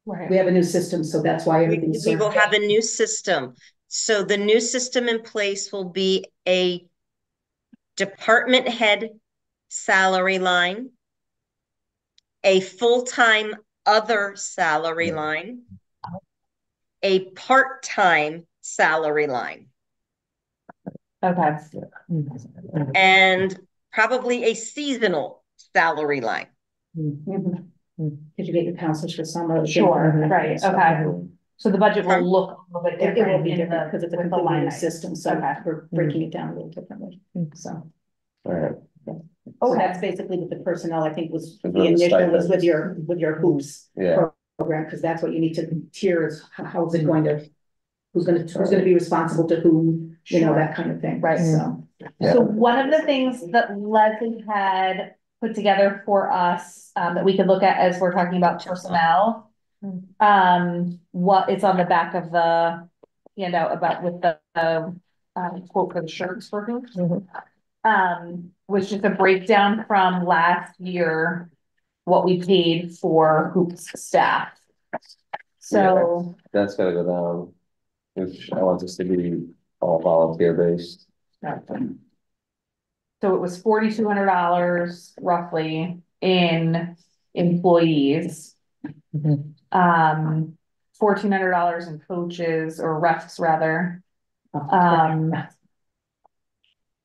Right. We have a new system, so that's why everything's. We will have a new system. So the new system in place will be a department head salary line, a full-time other salary line, a part-time salary line. Okay. And probably a seasonal salary line. Did you get your counselors for summer? Sure, right, okay. So the budget will look a little bit different. It will be different because it's a completely new system, so we're breaking it down a little differently, so. All right. So that's basically with the personnel, I think was the initial was with your hoops program, because that's what you need to tier is how is it going to, who's gonna be responsible to whom, you know, that kind of thing, right? So. So one of the things that Leslie had put together for us that we could look at as we're talking about personnel, what it's on the back of the handout about with the quote for the shirts for hoops. Was just a breakdown from last year, what we paid for hoops staff. So that's gotta go down, which I want this to be all volunteer based. So it was $4,200 roughly in employees. $1,400 in coaches or refs rather.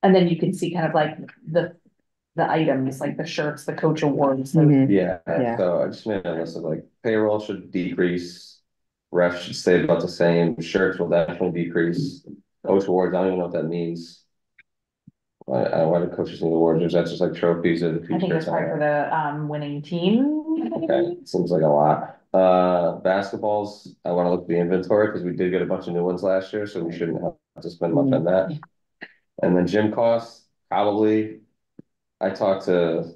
And then you can see kind of like the items, like the shirts, the coach awards. Yeah, so I just made a list of like payroll should decrease, refs should stay about the same, shirts will definitely decrease, coach awards, I don't even know what that means. Why do coaches need awards? Is that just like trophies or the I think it's probably for the winning team. Okay, seems like a lot. Basketballs, I want to look at the inventory because we did get a bunch of new ones last year, so we shouldn't have to spend much on that. And then gym costs, probably. I talked to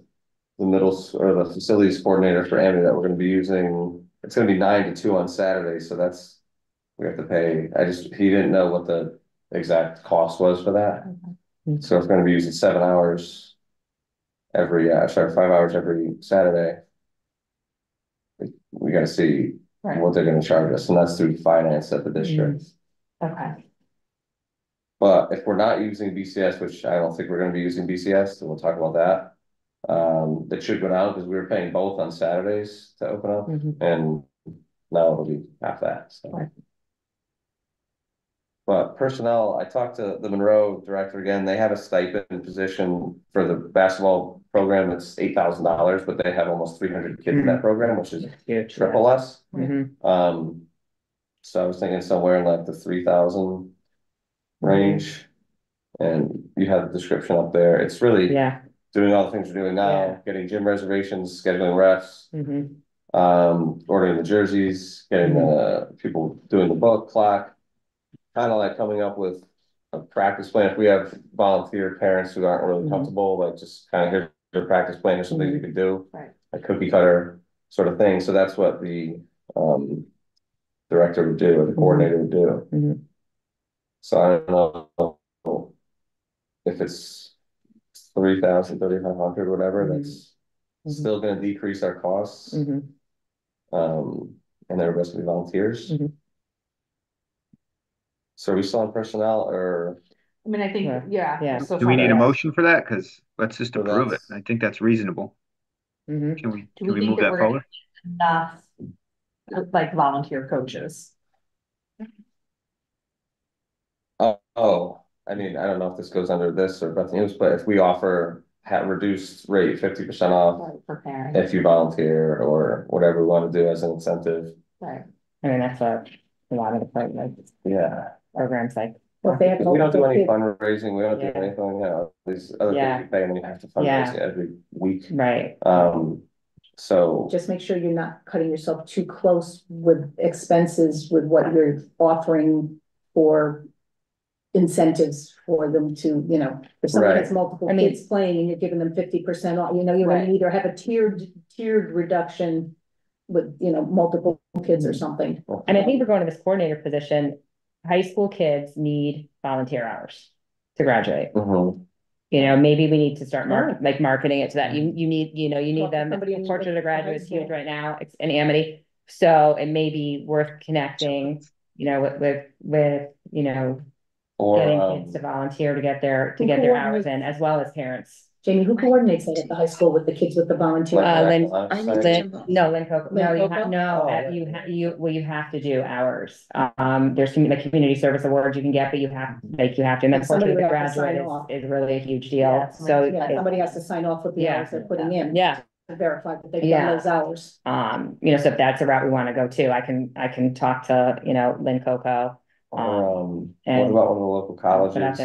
or the facilities coordinator for Amity that we're gonna be using, it's gonna be 9 to 2 on Saturday, so that's, we have to pay, he didn't know what the exact cost was for that. So it's gonna be using 7 hours every, 5 hours every Saturday. We gotta see what they're gonna charge us, and that's through finance at the district. Okay. But if we're not using BCS, which I don't think we're gonna be using BCS, so we'll talk about that. That should go down because we were paying both on Saturdays to open up, and now it'll be half that, so. But personnel, I talked to the Monroe director again, they have a stipend position for the basketball program, it's $8,000, but they have almost 300 kids in that program, which is triple less. So I was thinking somewhere in like the 3,000 range. And you have the description up there, it's really doing all the things we're doing now, getting gym reservations, scheduling refs, ordering the jerseys, getting people doing the book clock. Kind of like coming up with a practice plan. If we have volunteer parents who aren't really comfortable, like just kind of here's your practice plan or something you could do, a cookie cutter sort of thing. So that's what the director would do, or the coordinator would do. So I don't know if it's 3,000, 3,500, whatever, that's still going to decrease our costs. And everybody's going to be volunteers. So are we still on personnel, or? I mean, I think, Do we need a motion for that? Because let's just approve it. I think that's reasonable. Can we move that forward? Enough, like volunteer coaches. I mean, I don't know if this goes under this or Bethany, but if we offer reduced rate, 50% off for parents, if you volunteer, or whatever we want to do as an incentive. I mean, that's a lot of the programs like. Well, we don't do any fundraising, we don't do anything, these other things you pay, and then you have to fundraise every week. So just make sure you're not cutting yourself too close with expenses with what you're offering for incentives for them to, if somebody has multiple kids playing and you're giving them 50% off, you're gonna either have a tiered reduction with, multiple kids or something. And I think we're going to this coordinator position. High school kids need volunteer hours to graduate. Maybe we need to start marketing it to that. You need them. Portrait of Graduate is huge right now. It's in Amity. So it may be worth connecting, with getting kids to volunteer to get their hours in, as well as parents. Jamie, who coordinates that at the high school with the kids with the volunteer? Lynn Coco. You have to do hours. There's community service awards you can get, but you have to. And then Portrait of the Graduate is really a huge deal. Somebody has to sign off with the hours they're putting in. To verify that they've done those hours. So if that's the route we want to go to, I can talk to, Lynn Coco. What about one of the local colleges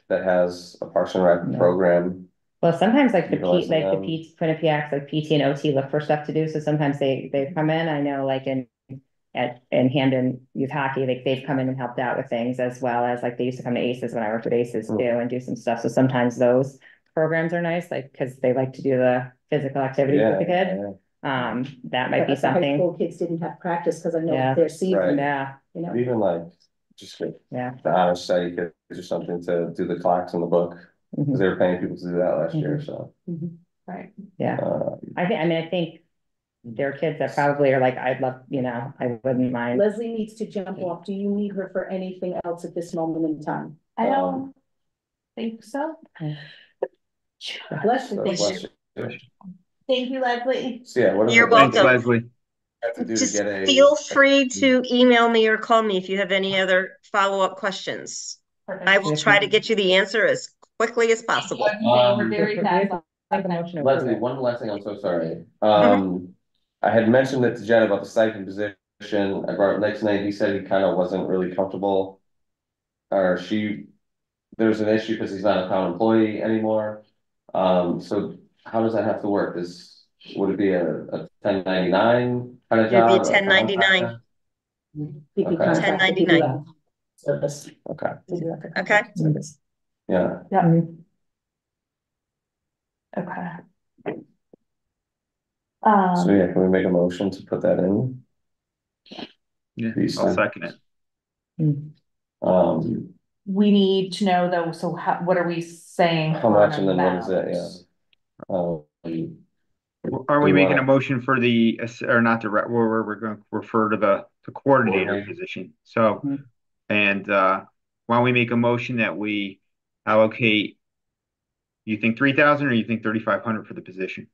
that has a Parks and Rec program? Well, sometimes the Quinnipiacs, PT and OT look for stuff to do. So sometimes they come in. I know in Hamden Youth Hockey, they've come in and helped out with things, as well as they used to come to ACES when I worked at ACES too, and do some stuff. So sometimes those programs are nice, because they like to do the physical activities with the kid. That might be something. High school kids didn't have practice because I know their season. Even just the honest study kids or something to do the clocks in the book, because they were paying people to do that last year. So I think there are kids that probably are I'd love, I wouldn't mind. Leslie needs to jump off. Do you need her for anything else at this moment in time? I don't think so. Bless you. Thank you, Leslie. So you're welcome. Thanks, Leslie. Just feel free to email me or call me if you have any other follow-up questions. I will try to get you the answer as quickly as possible. We're very fast. Leslie, one last thing, I'm so sorry. I had mentioned it to Jen about the stipend position. I brought it next night. He said he kind of wasn't really comfortable, there's an issue because he's not a town employee anymore. So how does that have to work? Would it be a 1099 kind of job? It'd be 1099. 1099. Service. Okay. Okay. Yeah. Okay. So yeah, can we make a motion to put that in? Yeah, These I'll two. second it. We need to know though, so what are we saying? How for much an and then what is amount? it, yeah. Are Do we you making wanna- a motion for the, or not the, where we're going to refer to the coordinator Coordinator. position? So, Mhm. and why don't we make a motion that we allocate, you think 3,000 or you think 3,500 for the position?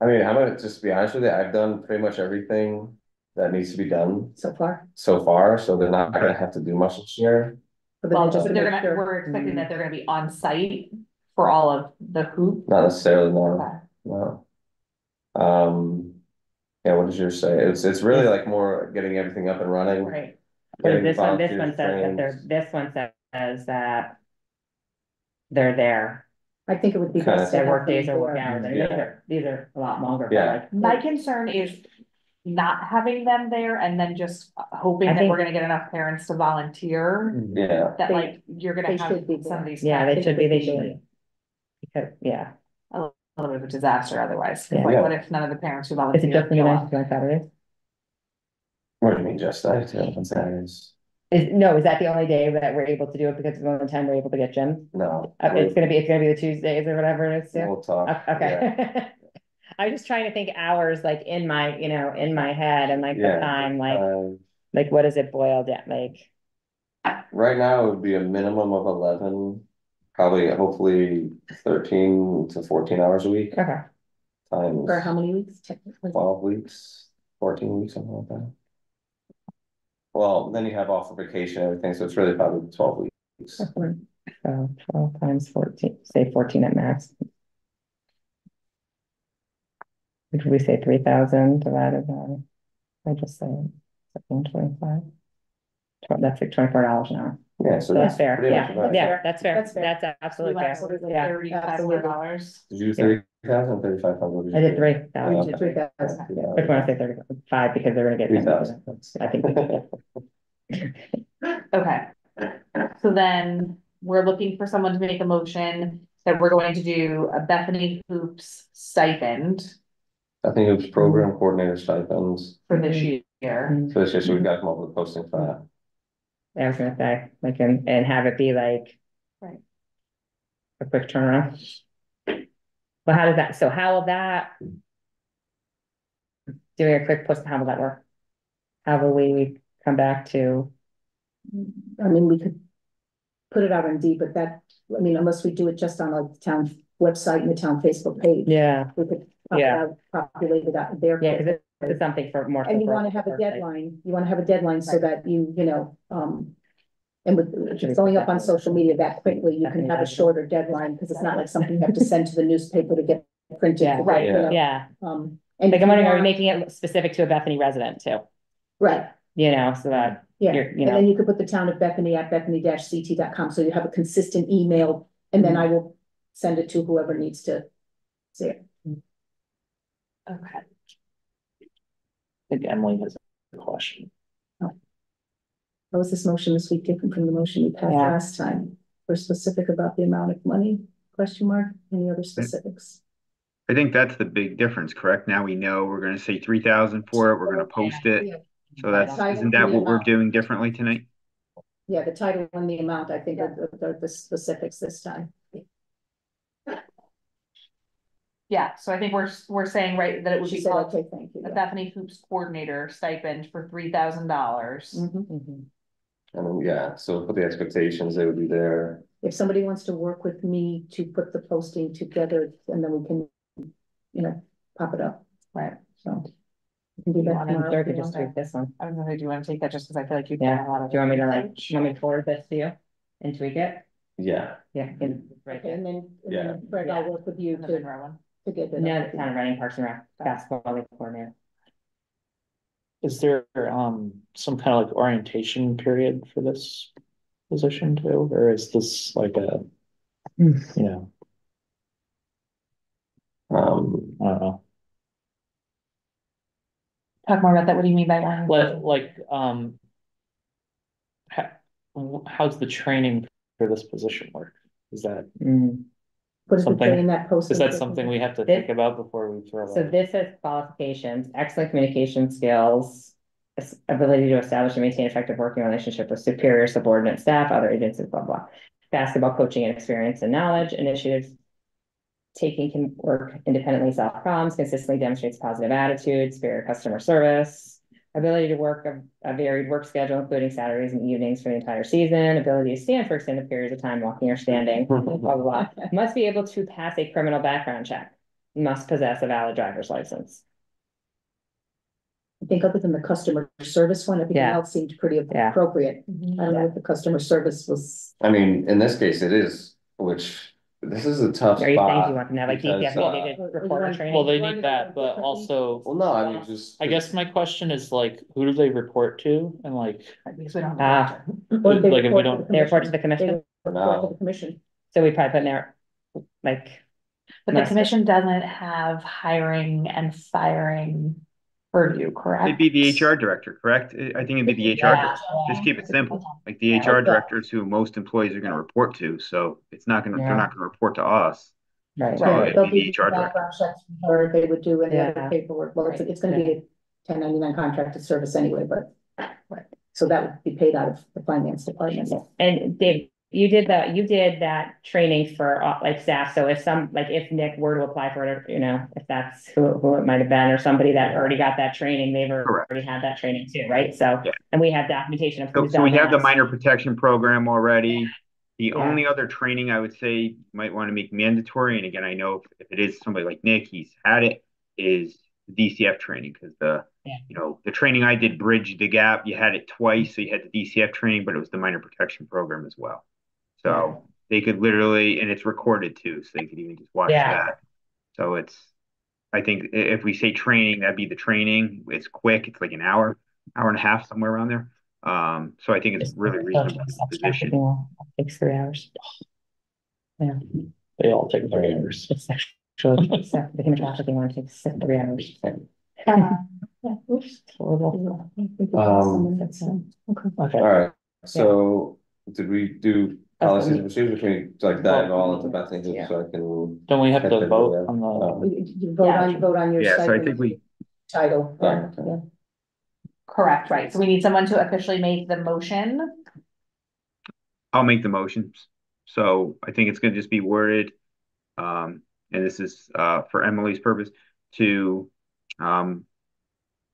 I mean, I'm gonna just be honest with you, I've done pretty much everything that needs to be done So far. so far, so they're not gonna have to do much this year. But then Well, just but to they're make gonna, sure. we're expecting that they're gonna be on site for all of the hoop. Not necessarily, no, Okay. no. Yeah, what does yours say? It's really like more getting everything up and running. Right. But Getting this one volunteers says that trained. this one says that they're there. I think it would be Kinda best to Their have work days them or work there. hours. I mean, Yeah. these are a lot longer, but Yeah. like. My concern is not having them there and then just hoping I that we're think- gonna get enough parents to volunteer. Yeah, That They- like, you're gonna they have should be some of there. these. Yeah, they parents should be, they they should. should. Because, yeah, A little bit of a disaster otherwise. 'Cause Yeah. like, Yeah. what if none of the parents who is volunteer? it just for the show night, up? like Saturdays? what do you mean, just that, Saturdays? No, is that the only day that we're able to do it because it's the only time we're able to get gym? No. It's gonna be the Tuesdays or whatever it is too? We'll talk. Okay. I'm just trying to think hours like in my, in my head and like the Yeah. time, like what does it boil down, like? Right now, it would be a minimum of 11, probably, hopefully 13 to 14 hours a week, Okay. times For how many weeks technically? 12 weeks, 14 weeks, something like that. Well, then you have off for vacation and everything, so it's really probably 12 weeks. So 12 times 14, say 14 at max. Would we say 3,000 divided by, I just say 125? That's like $24 an hour. Yeah, so That's that's fair, pretty much yeah, about it. yeah, that's fair, That's fair. that's absolutely fair, yeah. $3,500. Did you do 3,000, 3,500? I did 3,000. Okay. 3,000. I just wanna say 35 because they're gonna get. 3,000. I think. Okay. So then we're looking for someone to make a motion that we're going to do a Bethany Hoops stipend I think it was program coordinator stipends, for this year. so it's just, we've got to come up with a posting for that. I was gonna say, like, and have it be like. Right. A quick turnaround. But how does that, so how will that? Doing a quick post, how will that work? How will we come back to? I mean, we could put it out on Indeed, but that, I mean, unless we do it just on like the town website and the town Facebook page. Yeah, We could pop it Yeah. out, populate it out there. yeah, because it's something for more. And you wanna have a deadline, you wanna have a deadline so that you know, and with, if it's going up on social media that quickly, you can have a shorter deadline, because it's not like something you have to send to the newspaper to get printed. Yeah, right, you know, Yeah, And like if I'm you wondering, are we want- making it specific to a Bethany resident too? Right, So that, yeah, You're- you and know. then you could put the town of Bethany at bethany-ct.com, so you have a consistent email, and then I will send it to whoever needs to see it. Okay. I think Emily has a question. How was this motion this week different from the motion we passed Yeah. last time? We're specific about the amount of money, question mark, any other specifics? I think that's the big difference, correct? Now we know we're gonna say 3,000 for it, we're gonna post it. So isn't that what we're doing differently tonight? Yeah, the title and the amount, I think, are the specifics this time. Yeah, so I think we're saying, right, that it would She be said, called okay, thank you. a yeah. Bethany Hoops coordinator stipend for $3,000. Mhm. And then, yeah, so put the expectations, they would be there. If somebody wants to work with me to put the posting together, and then we can, pop it up. Right. So. We can do You that want to- tomorrow. sure, if could you just want. do this one. I was gonna say, do you wanna take that just because I feel like you've Yeah, done a lot of. do you want me to forward this to you and tweak it? Yeah, Yeah. Right Okay, there. and then, Yeah. Greg, I'll work with you And the to Monroe one. get it. No, up. the town of Reading Parks and Rec, basketball coordinator. Is there some kind of like orientation period for this position too, or is this like a, you know, I don't know. Talk more about that, what do you mean by orientation? How's the training for this position work? Is that, Mm. What does it say something, in that posting? is that something we have to think about before we throw So it? this has qualifications, excellent communication skills, ability to establish and maintain effective working relationship with superior subordinate staff, other agencies, blah, blah. Basketball coaching and experience and knowledge, initiatives can work independently, solve problems, consistently demonstrates positive attitude, superior customer service, ability to work a varied work schedule, including Saturdays and evenings for the entire season, ability to stand for extended periods of time, walking or standing, blah, blah, blah. Must be able to pass a criminal background check, must possess a valid driver's license. I think other than the customer service one, everything else seemed pretty appropriate. I don't know if the customer service was. I mean, in this case, it is, which, this is a tough Are you saying spot. you want to know like because, DPF reporter training? Well, they need that, but also, Well, no, I mean, just. I guess my question is like, who do they report to? And like, Because we don't. like if we don't, They report to the commission, Report to the commission. so we probably put in there, like. But the commission doesn't have hiring and firing purview, correct? It'd be the HR director, correct? I think it'd be the HR director. Just keep it simple. Like the HR director is who most employees are gonna report to, so it's not gonna, they're not gonna report to us. Right. So Right, it'd they'll be do the HR director. background checks, or they would do any other Yeah. paperwork. Well, it's gonna be a 1099 contracted service anyway, but. So that would be paid out of the finance department. And Dave, you did that training for like staff, so if Nick were to apply for it, if that's who it might have been, or somebody that already got that training, they've already had that training too, right? So, and we have documentation of who's So done we have the that. minor protection program already. The Yeah. only other training I would say you might want to make mandatory, and again, I know if it is somebody like Nick, he's had it, is DCF training, because the training I did bridged the gap. You had it twice, so you had the DCF training, but it was the minor protection program as well. So they could literally, and it's recorded too, so they could even just watch that. So I think if we say training, that'd be the training. It's quick. It's like an hour and a half, somewhere around there. So I think it's really reasonable position. Takes 3 hours. Yeah. they all take 3 hours. It's actually, the human trafficking one takes 3 hours. Horrible. Okay. All right, so did we do policies and procedures? Can we like dive all into Bethany so I can? Don't we have to catch vote everybody on up? the, You vote on your. Yeah, so I stipend think we, Title. Okay. Correct, right. So we need someone to officially make the motion. I'll make the motions. So I think it's gonna just be worded, and this is for Emily's purpose, to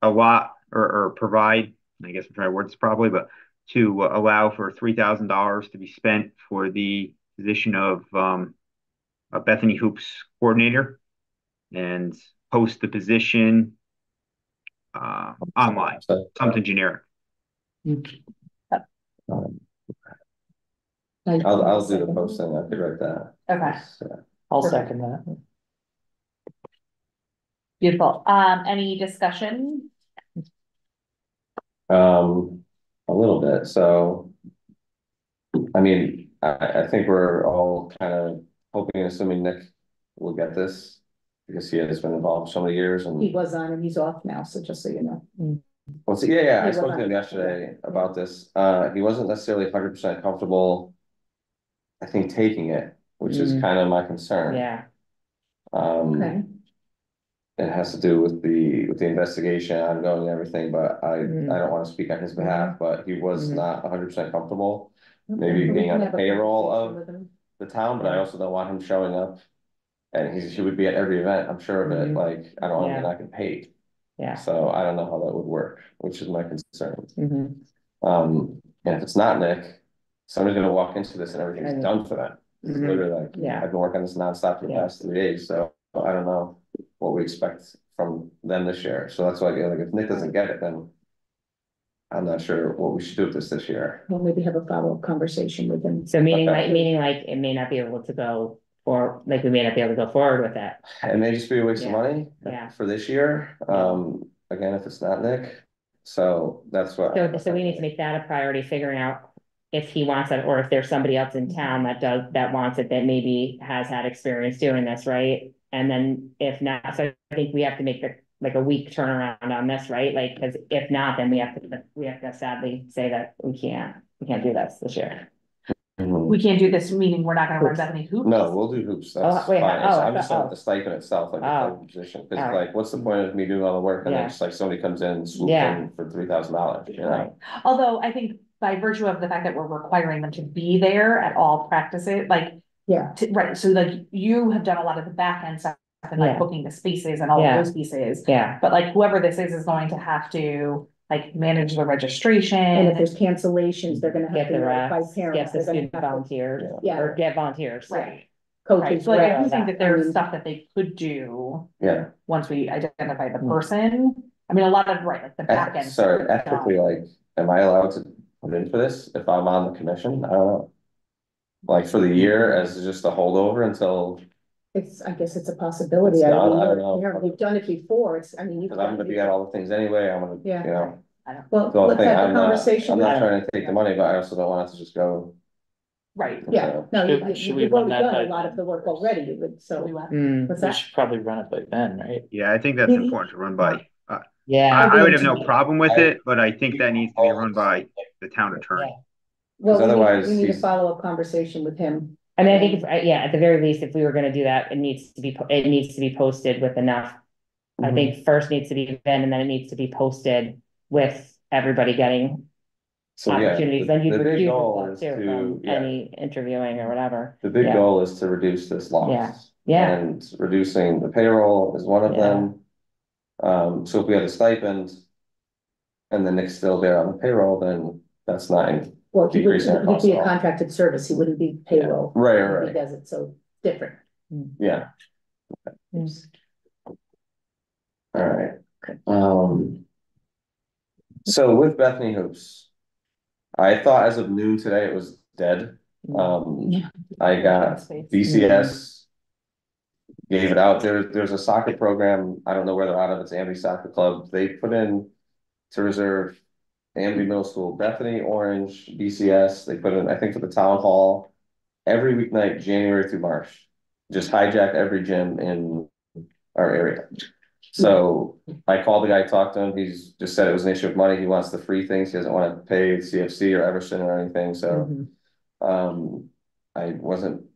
allot or provide, I guess I'm trying to word this properly, but to allow for $3,000 to be spent for the position of a Bethany Hoops coordinator, and post the position online, something generic. I'll do the posting. I could write that. Okay, I'll second that. beautiful. Any discussion? A little bit, so. I mean, I think we're all kind of hoping and assuming Nick will get this. Because he has been involved for so many years and. He was on and he's off now, so just so you know. Well, so, yeah, I He spoke was to him on. yesterday about this. He wasn't necessarily 100% comfortable. I think taking it, which is kind of my concern. Yeah. Okay. It has to do with the investigation ongoing and everything, but I don't want to speak on his behalf, but he was not 100% comfortable. Maybe being on the payroll of the town, but I also don't want him showing up. And he would be at every event, I'm sure of it, like, I don't want him not get paid. Yeah. So I don't know how that would work, which is my concern. Mm-hmm. And if it's not Nick, somebody's gonna walk into this and everything's done for them. It's literally like, I've been working this nonstop for the past 3 days, so I don't know what we expect from them this year. So that's why, like, if Nick doesn't get it, then I'm not sure what we should do with this year. Well, maybe have a follow-up conversation with him. So meaning like it may not be able to go, or like we may not be able to go forward with that. It may just be a waste of money for this year. Again, if it's not Nick, so that's what. So we need to make that a priority, figuring out if he wants it, or if there's somebody else in town that wants it, that maybe has had experience doing this, right? And then if not, so I think we have to make like a week turnaround on this, right? Like, because if not, then we have to sadly say that we can't do this year. We can't do this, meaning we're not gonna run Bethany hoops? No, we'll do hoops, that's wait, fine, oh, I'm just saying the stipend itself, like the type Oh. of position, cause Alright. like, what's the point of me doing all the work and then Yeah. just like somebody comes in and swoops Yeah. in for $3,000, you Right. know? Although I think by virtue of the fact that we're requiring them to be there at all practices, like. Yeah. Right, so like you have done a lot of the back end stuff and like Yeah. booking the spaces and all of Yeah. those pieces. Yeah, But like whoever this is going to have to like manage the registration. And if there's cancellations, they're gonna have get to the notify refs, parents. get the They're gonna student have to, volunteers, Yeah. or get volunteers. Right, right, coaches, so like I right? do think that I there's mean, stuff that they could do Yeah, once we identify the person. I mean, a lot of, right, like the back end. sorry, stuff. ethically, like, am I allowed to put in for this if I'm on the commission? I don't know. Like for the year as just a holdover until, I guess it's a possibility. It's I done, mean, I don't know. yeah, we've done it before. I mean, cause I'm gonna be at all the things anyway, I'm gonna, Yeah. you know. Well, So I let's think have I'm the not, conversation. I'm not with- trying to take the money, but I also don't want it to just go. Right. Yeah, no, Should we you've run already that done a by lot of the work already, you would, so. Mm, What's We that? should probably run it by Ben, right? Yeah, I think that's important to run by. yeah. I would have no problem with it, but I think that needs to be run by the town attorney. Well, otherwise we need a he's- follow-up conversation with him. I mean, I think, yeah, at the very least, if we were gonna do that, it needs to be posted with enough. I think first needs to be Ben, and then it needs to be posted with everybody getting So yeah, opportunities, then you the big recuse goal yourself is too from to, any interviewing or whatever. the big Yeah. goal is to reduce this loss. Yeah. And reducing the payroll is one of Yeah. them. So if we had a stipend. And then Nick's still there on the payroll, then that's not. Well, he'd Decreasing our costs be at a all. contracted service, he wouldn't be payroll. Right, when right. He does it, so different. Yeah, Mm. alright. So with Bethany Hoops. I thought as of noon today it was dead. Yeah. I got BCS. Gave it out. There's a soccer program. I don't know where they're out of. It's Amity Soccer Club. They put in to reserve Amity Middle School, Bethany, Orange, BCS. They put in, I think, for the town hall every weeknight, January through March. Just hijack every gym in our area. So I called the guy, talked to him. He's just said it was an issue of money. He wants the free things. He doesn't want to pay CFC or Everson or anything. So I wasn't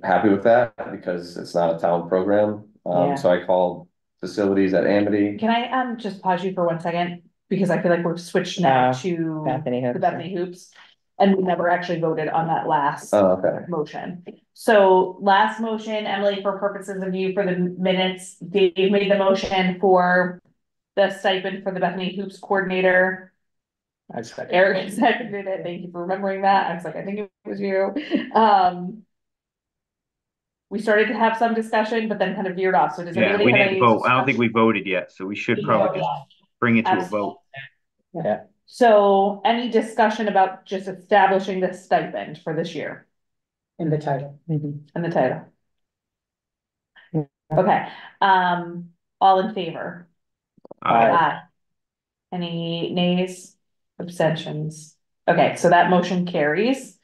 happy with that because it's not a town program. Yeah. So I called facilities at Amity. Can I just pause you for 1 second? Because I feel like we're switched now to Bethany Hoops. the Bethany Hoops. And we never actually voted on that last Oh, okay. motion. So last motion, Emily, for purposes of you for the minutes, Dave made the motion for the stipend for the Bethany Hoops coordinator. I second. Eric seconded it. Thank you for remembering that. I was like, I think it was you. We started to have some discussion, but then kind of veered off. So does Yeah, anybody we have didn't any vote. I don't think discussion? we voted yet, so we should probably just bring it to a Absolutely. vote. Yeah. So any discussion about just establishing the stipend for this year In the title. in the title? Okay, all in favor? Aye. Any nays, abstentions? Okay, so that motion carries.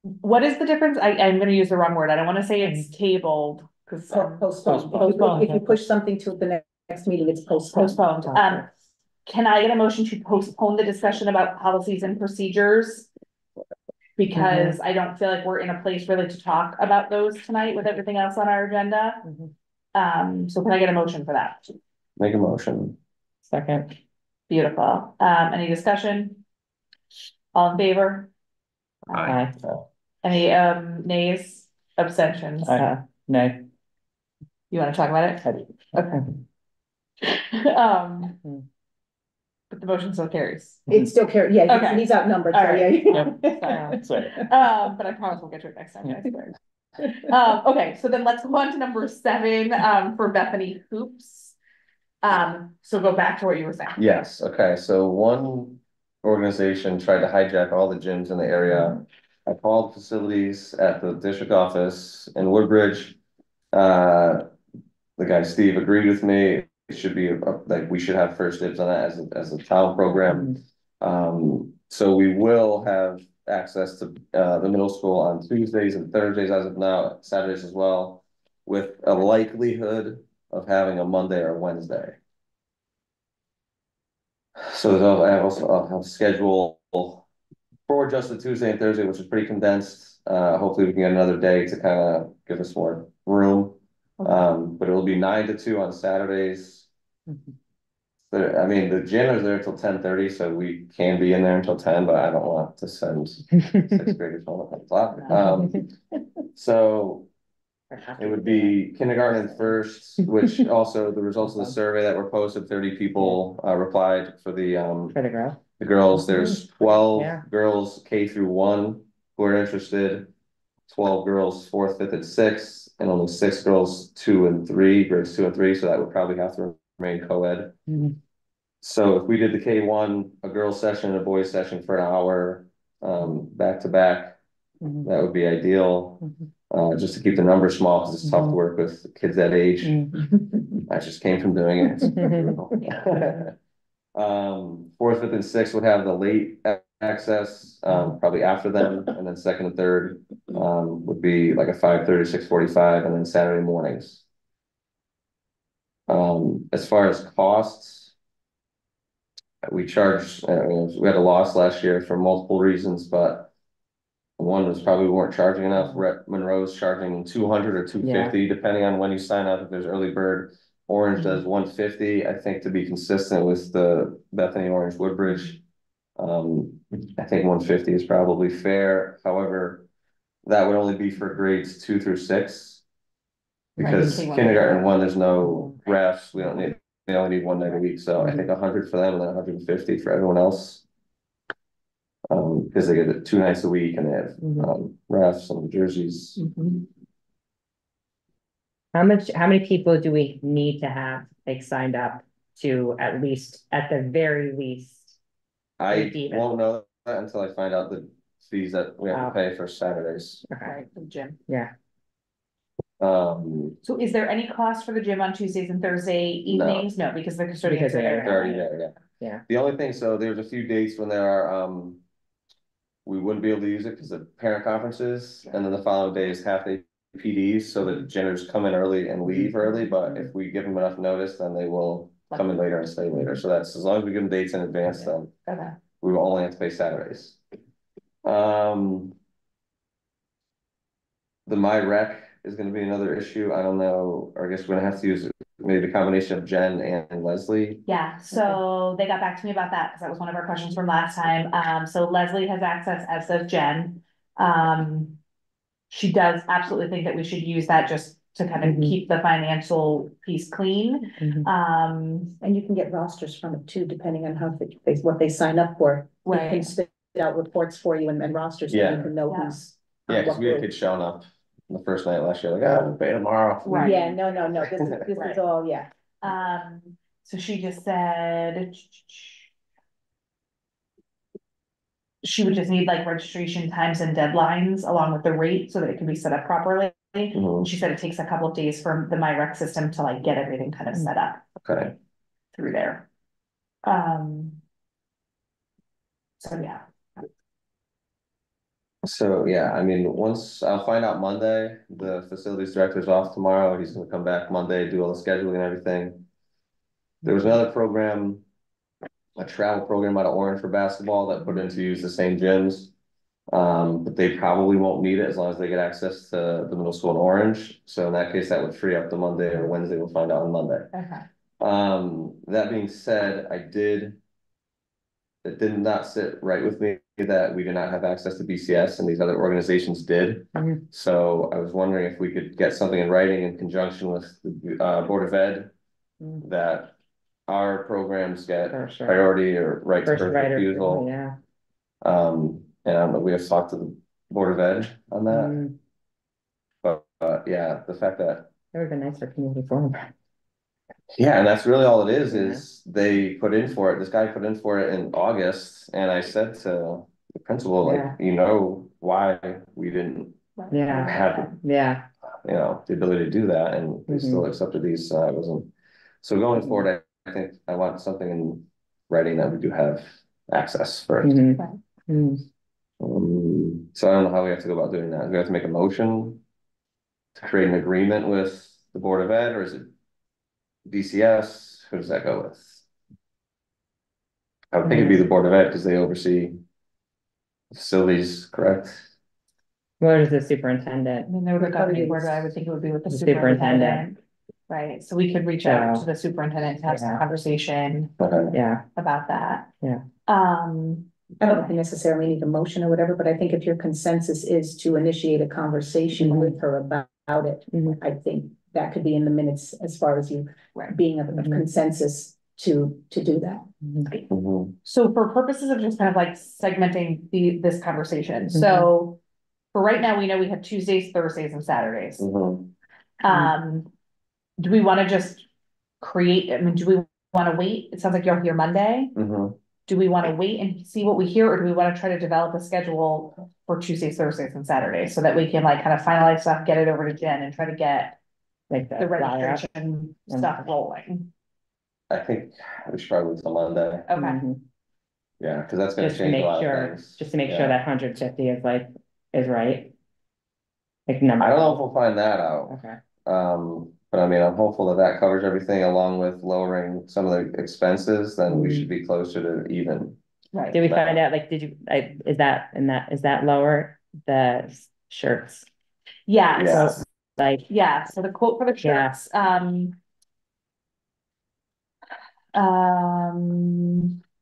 What is the difference? I'm gonna use the wrong word. I don't wanna say it's tabled, cause Postponed. Postponed. If you push something to the next meeting, it's postponed. postponed. Can I get a motion to postpone the discussion about policies and procedures? Because I don't feel like we're in a place really to talk about those tonight with everything else on our agenda. So can I get a motion for that? Make a motion. Second. Beautiful. Any discussion? All in favor? Aye. Any nays, abstentions? No. You wanna talk about it? I do. Okay. But the motion still carries. It still carries, yeah, Okay. he's outnumbered, All so right. yeah. That's right. But I promise we'll get to it next time, guys. Okay, so then let's go on to number 7, for Bethany Hoops. So go back to what you were saying. Yes, okay, so one organization tried to hijack all the gyms in the area. I called facilities at the district office in Woodbridge. The guy Steve agreed with me. It should be like we should have first dibs on that as a town program. So we will have access to the middle school on Tuesdays and Thursdays as of now, Saturdays as well, with a likelihood of having a Monday or Wednesday. So I'll have schedule for just the Tuesday and Thursday, which is pretty condensed. Hopefully we can get another day to kind of give us more room. But it'll be 9 to 2 on Saturdays. I mean, the gym is there till 10:30, so we can be in there until 10, but I don't want to send sixth graders home at 10 o'clock. So it would be kindergarten and first, which also the results of the survey that were posted, 30 people replied for the girl. the girls. There's 12 Yeah. girls K through 1 who are interested, 12 girls 4th, 5th, and 6th, and only 6 girls 2 and 3, grades 2 and 3, so that would probably have to remain co-ed. So if we did the K1, a girls session and a boys session for an hour, back to back, that would be ideal. Just to keep the numbers small, because it's tough to work with kids that age. I just came from doing it. Fourth, fifth, and sixth would have the late access, probably after them, and then second and third would be like a 5:30, 6:45, and then Saturday mornings. As far as costs, we charge, we had a loss last year for multiple reasons, but one was probably we weren't charging enough. Monroe's charging 200 or 250, depending on when you sign up. If there's early bird, Orange does 150. I think to be consistent with the Bethany Orange Woodbridge, I think 150 is probably fair. However, that would only be for grades 2 through 6, because kindergarten 1, there's no refs. We don't need. They only need 1 night a week. So I think 100 for them and then 150 for everyone else. Because they get it 2 nights a week and they have refs and jerseys. How many people do we need to have like signed up to at the very least? I won't know that until I find out the fees that we have to pay for Saturdays. Okay, the gym. Yeah. So is there any cost for the gym on Tuesdays and Thursday evenings? No, because the custodians are They're there. already there, Yeah. The only thing, so there's a few dates when there are we wouldn't be able to use it because of parent conferences, and then the following day is half day PDs, so the janitors come in early and leave early, but if we give them enough notice, then they will come in later and stay later. So that's, as long as we give them dates in advance, then we will only have to pay Saturdays. The MyRec is gonna be another issue. I don't know, or I guess we're gonna have to use maybe a combination of Jen and Leslie. Yeah, so they got back to me about that, because that was one of our questions from last time. So Leslie has access, as does Jen. She does absolutely think that we should use that just to kind of keep the financial piece clean. And you can get rosters from it too, depending on how what they sign up for. Right. It can spit out reports for you and rosters, so you can know who's. Yeah, because we had kids showing up the first night last year, like, we'll pay tomorrow. Right. Yeah, no, this is all, yeah. So she just said she would just need like registration times and deadlines along with the rate so that it can be set up properly. She said it takes a couple of days for the MyRec system to like get everything kind of set up. Okay. Through there. So yeah. So yeah, I mean, once I'll find out Monday, the facilities director's off tomorrow. He's gonna come back Monday, do all the scheduling and everything. There was another program, a travel program out of Orange for basketball that put in to use the same gyms. But they probably won't need it as long as they get access to the middle school in Orange. So in that case, that would free up the Monday or Wednesday. We'll find out on Monday. That being said, it did not sit right with me that we did not have access to BCS and these other organizations did. So I was wondering if we could get something in writing in conjunction with the Board of Ed that our programs get priority or right to first refusal. And I don't know, we have to talk to the Board of Ed on that. But yeah, the fact that it would have been nice for community forum. Yeah, and that's really all it is they put in for it. This guy put in for it in August, and I said to the principal, like, you know, why we didn't have the ability to do that, and they still accepted these. So I wasn't. So going forward, I think I want something in writing that we do have access first. So I don't know how we have to go about doing that. Do we have to make a motion to create an agreement with the Board of Ed, or is it BCS? Who does that go with? I would think it'd be the Board of Ed because they oversee Facilities, correct? What is the I superintendent? mean, there would have governing board, I would think it would be with the superintendent. Right, so we could reach out to the superintendent to have some Yeah. conversation Okay. Yeah, about that. Yeah. I don't necessarily need a motion or whatever, but I think if your consensus is to initiate a conversation with her about it, I think that could be in the minutes as far as you being of consensus to do that. So for purposes of just kind of like segmenting this conversation, so for right now, we know we have Tuesdays, Thursdays, and Saturdays. Do we want to just create, I mean, do we want to wait? It sounds like you're here Monday. Do we want to wait and see what we hear, or do we want to try to develop a schedule for Tuesdays, Thursdays, and Saturdays so that we can like kind of finalize stuff, get it over to Jen and try to get like the registration stuff rolling? I think we should probably wait till Monday. Okay. Yeah, because that's gonna Just to change a make lot of sure, things. just to make Yeah. sure that 150 is like, is right. Like I number. don't know if we'll find that out. Okay. But I mean, I'm hopeful that that covers everything along with lowering some of the expenses, then we should be closer to even. Right. Did we find out, like, is that lower, the shirts? Yeah. Yeah. So, so the quote for the shirts,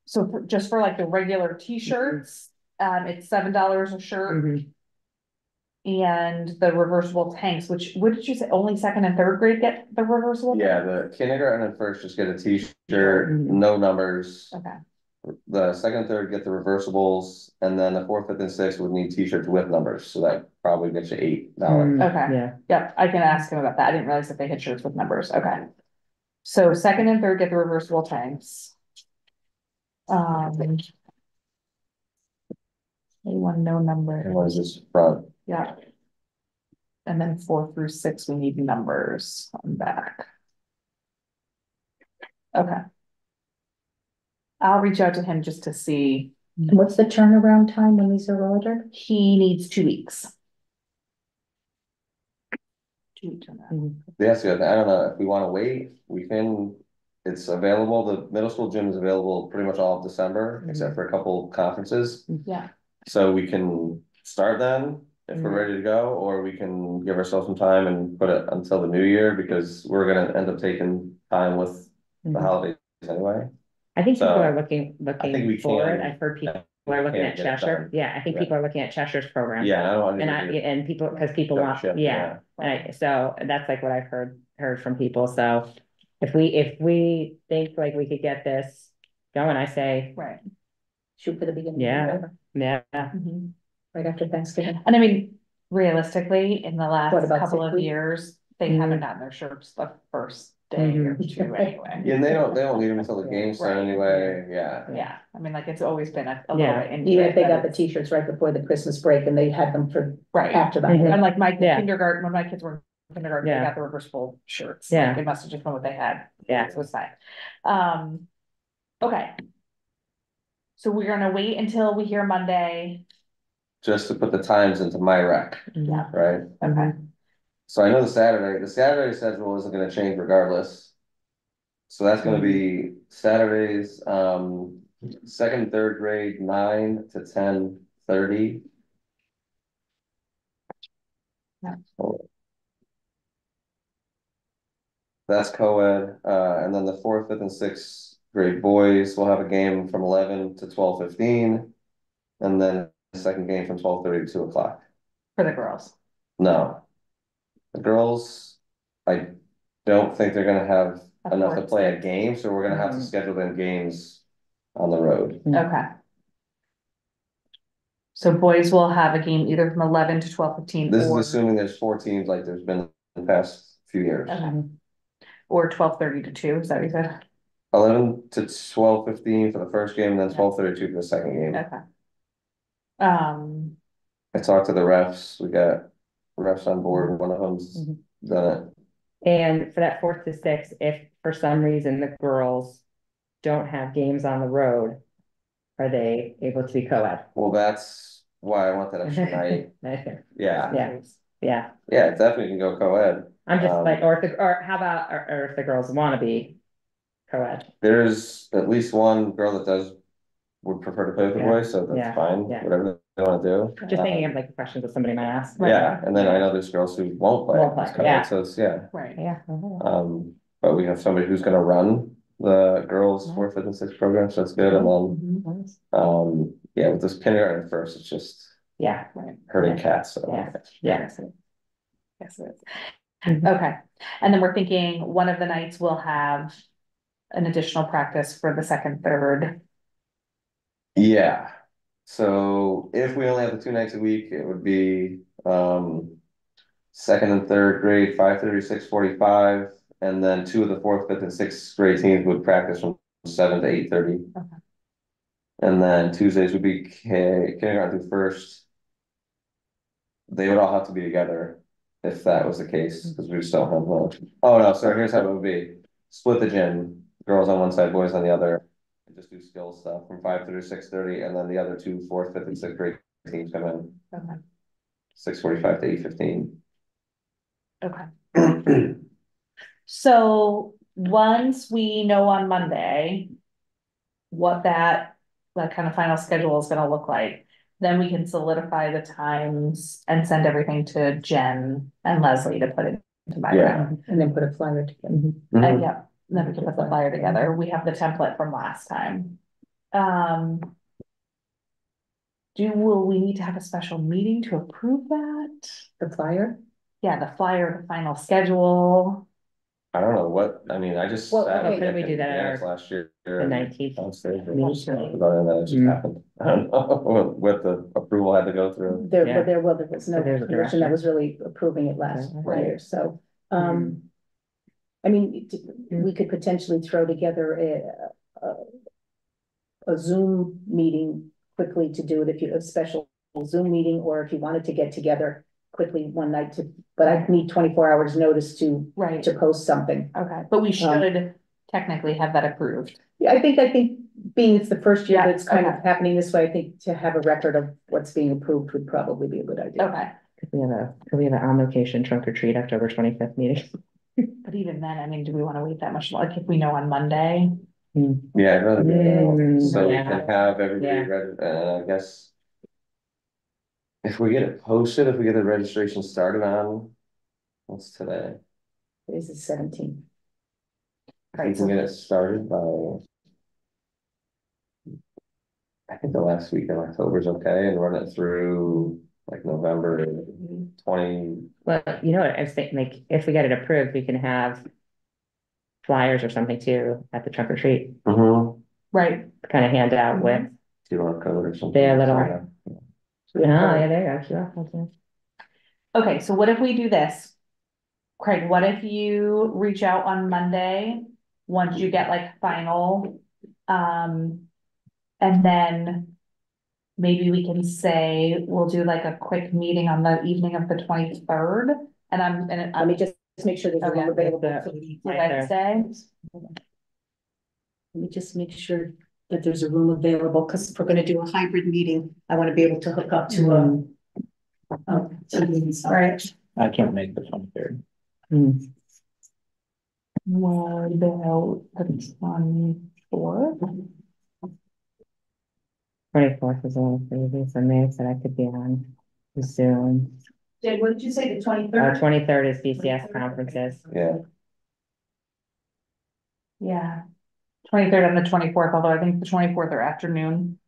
so just for like the regular t-shirts, it's $7 a shirt. And the reversible tanks, which, what did you say, only second and third grade get the reversible? Yeah, the kindergarten and first just get a t-shirt, no numbers. Okay. The second, third get the reversibles, and then the fourth, fifth, and sixth would need t-shirts with numbers, so that probably gets you $8. Okay. Yeah. Yep, I can ask him about that. I didn't realize that they had shirts with numbers. Okay. So second and third get the reversible tanks. Anyone no number? What is this front? Yeah. And then 4 through 6, we need numbers on back. Okay. I'll reach out to him just to see. And what's the turnaround time when these are ordered? He needs 2 weeks. 2 week turnaround. Yes, I don't know, if we wanna wait, we can, it's available, the middle school gym is available pretty much all of December, except for a couple conferences. Yeah. So we can start then, if we're ready to go, or we can give ourselves some time and put it until the new year, because we're gonna end up taking time with the holidays anyway. I think people So, are looking we forward. can- I've heard people are looking at get it Cheshire. done. Yeah, I think people are looking at Cheshire's program. Yeah, I don't want And to. and people, because people Jump want, ship, yeah, so that's like what I've heard from people, so. If we think like we could get this going, I say. Right. Shoot for the beginning. Yeah. Yeah. Right after Thanksgiving. And I mean, realistically, in the last What about couple 6 of weeks? years, they haven't gotten their shirts the first day or 2 anyway. Yeah, and they don't need them until the game start Right. anyway, yeah. Yeah, I mean, like, it's always been a little bit. Even if they got the t-shirts right before the Christmas break and they had them for Right. after that. And like my Yeah. kindergarten, when my kids were in kindergarten, they Yeah. got the reversible shirts. Yeah. Like, it must have just been what they had. Yeah. So it's fine. Okay. So we're gonna wait until we hear Monday. Just to put the times into my rec, Yeah. right? Okay. So I know the Saturday schedule isn't gonna change regardless. So that's gonna be Saturdays, second, third grade, 9 to 10:30. Yeah. That's co-ed, and then the fourth, fifth, and sixth grade boys will have a game from 11 to 12:15. And then the second game from 12:30 to 2 o'clock. For the girls. No. The girls, I don't think they're gonna have Of enough to course. play a game, so we're gonna have to schedule them games on the road. Okay. So boys will have a game either from 11 to 12:15 This is or, assuming there's 4 teams like there's been in the past few years. okay. Or 12:30 to 2, is that what you said? 11 to 12:15 for the first game, and then 12:32 for the second game. Okay. I talked to the refs, we got refs on board, one of them's done And for that 4th to 6th, if for some reason the girls don't have games on the road, are they able to be co-ed? it. Well, that's why I want that extra night. Yeah, Yeah. yeah, definitely can go co-ed. I'm just like, or how about, or if the girls want to be co-ed? There's at least one girl that would prefer to play with the Yeah. boys, so that's Yeah. fine, Yeah. whatever want to do. Just thinking of like questions that somebody might ask. Yeah, and then I know there's girls who won't play. Won't play, this code, yeah. So it's, yeah, Right. Yeah. but we have somebody who's gonna run the girls' 4th, 5th, and 6th program, so that's good, and then, yeah, with this kindergarten first, it's just Yeah, right. herding cats, so. Yeah. Yes, it is. Okay, and then we're thinking one of the nights we'll have an additional practice for the second, third. Yeah, so if we only have the 2 nights a week, it would be, 2nd and 3rd grade, 5:30, 6:45, and then 2 of the 4th, 5th, and 6th grade teams would practice from 7 to 8:30. Okay. And then Tuesdays would be kindergarten through first. They would all have to be together if that was the case, because we just don't have much. Oh no, so here's how it would be. Split the gym, girls on one side, boys on the other. And just do skill stuff from 5:30 to 6:30, and then the other 2 4th, 5th, and 6th grade teams come in. Okay. 6:45 to 8:15. Okay. So once we know on Monday what that kind of final schedule is gonna look like, then we can solidify the times and send everything to Jen and Leslie to put it into my round. And then put a flyer together. And yeah, then we can put the flyer together. We have the template from last time. Will we need to have a special meeting to approve that? The flyer? Yeah, the flyer, the final schedule. I don't know what, I mean, I just. Well, sat okay, at couldn't we do that at Dennis last year. The 19th. Downstairs, and Maybe just so. talked about it, and then it just happened. I don't know what the approval had to go through. There, Yeah. but there was no So there's a commission that direction. was really approving it last Right. year, so, I mean, we could potentially throw together a Zoom meeting quickly to do it if you, a special Zoom meeting, or if you wanted to get together quickly one night but I need 24 hours notice to post something. Okay, but we should technically have that approved. Yeah, I think being it's the first year Yeah, that's kind of happening this way, I think to have a record of what's being approved would probably be a good idea. Okay. Could we have an on location trunk or treat October 25th meeting? But even then, I mean, do we want to wait that much? Like if we know on Monday? Yeah, I'd rather do it, so we yeah. can have everybody ready, I guess. If we get it posted, if we get the registration started on, what's today? Today's the 17th. If we can get it started by, I think the last week in October is okay, and run it through like November 20. Well, you know what, I was thinking, like, if we get it approved, we can have flyers or something too at the trunk or treat. Right. Kind of hand out with QR code or something. their little. Oh, yeah, there you go. Okay, so what if we do this? Craig, what if you reach out on Monday, once you get like final, and then maybe we can say, we'll do like a quick meeting on the evening of the 23rd, and let me just make sure there's a room available for Wednesday. Let me just make sure that there's a room available, because if we're gonna do a hybrid meeting, I want to be able to hook up to Right. I can't make the 23rd. What about the 24th? 24th is a little crazy for me, so I could be on Zoom. Jay, what did you say, the 23rd? 23rd is BCS conferences. Yeah. Yeah. 23rd and the 24th, although I think the 24th are afternoon.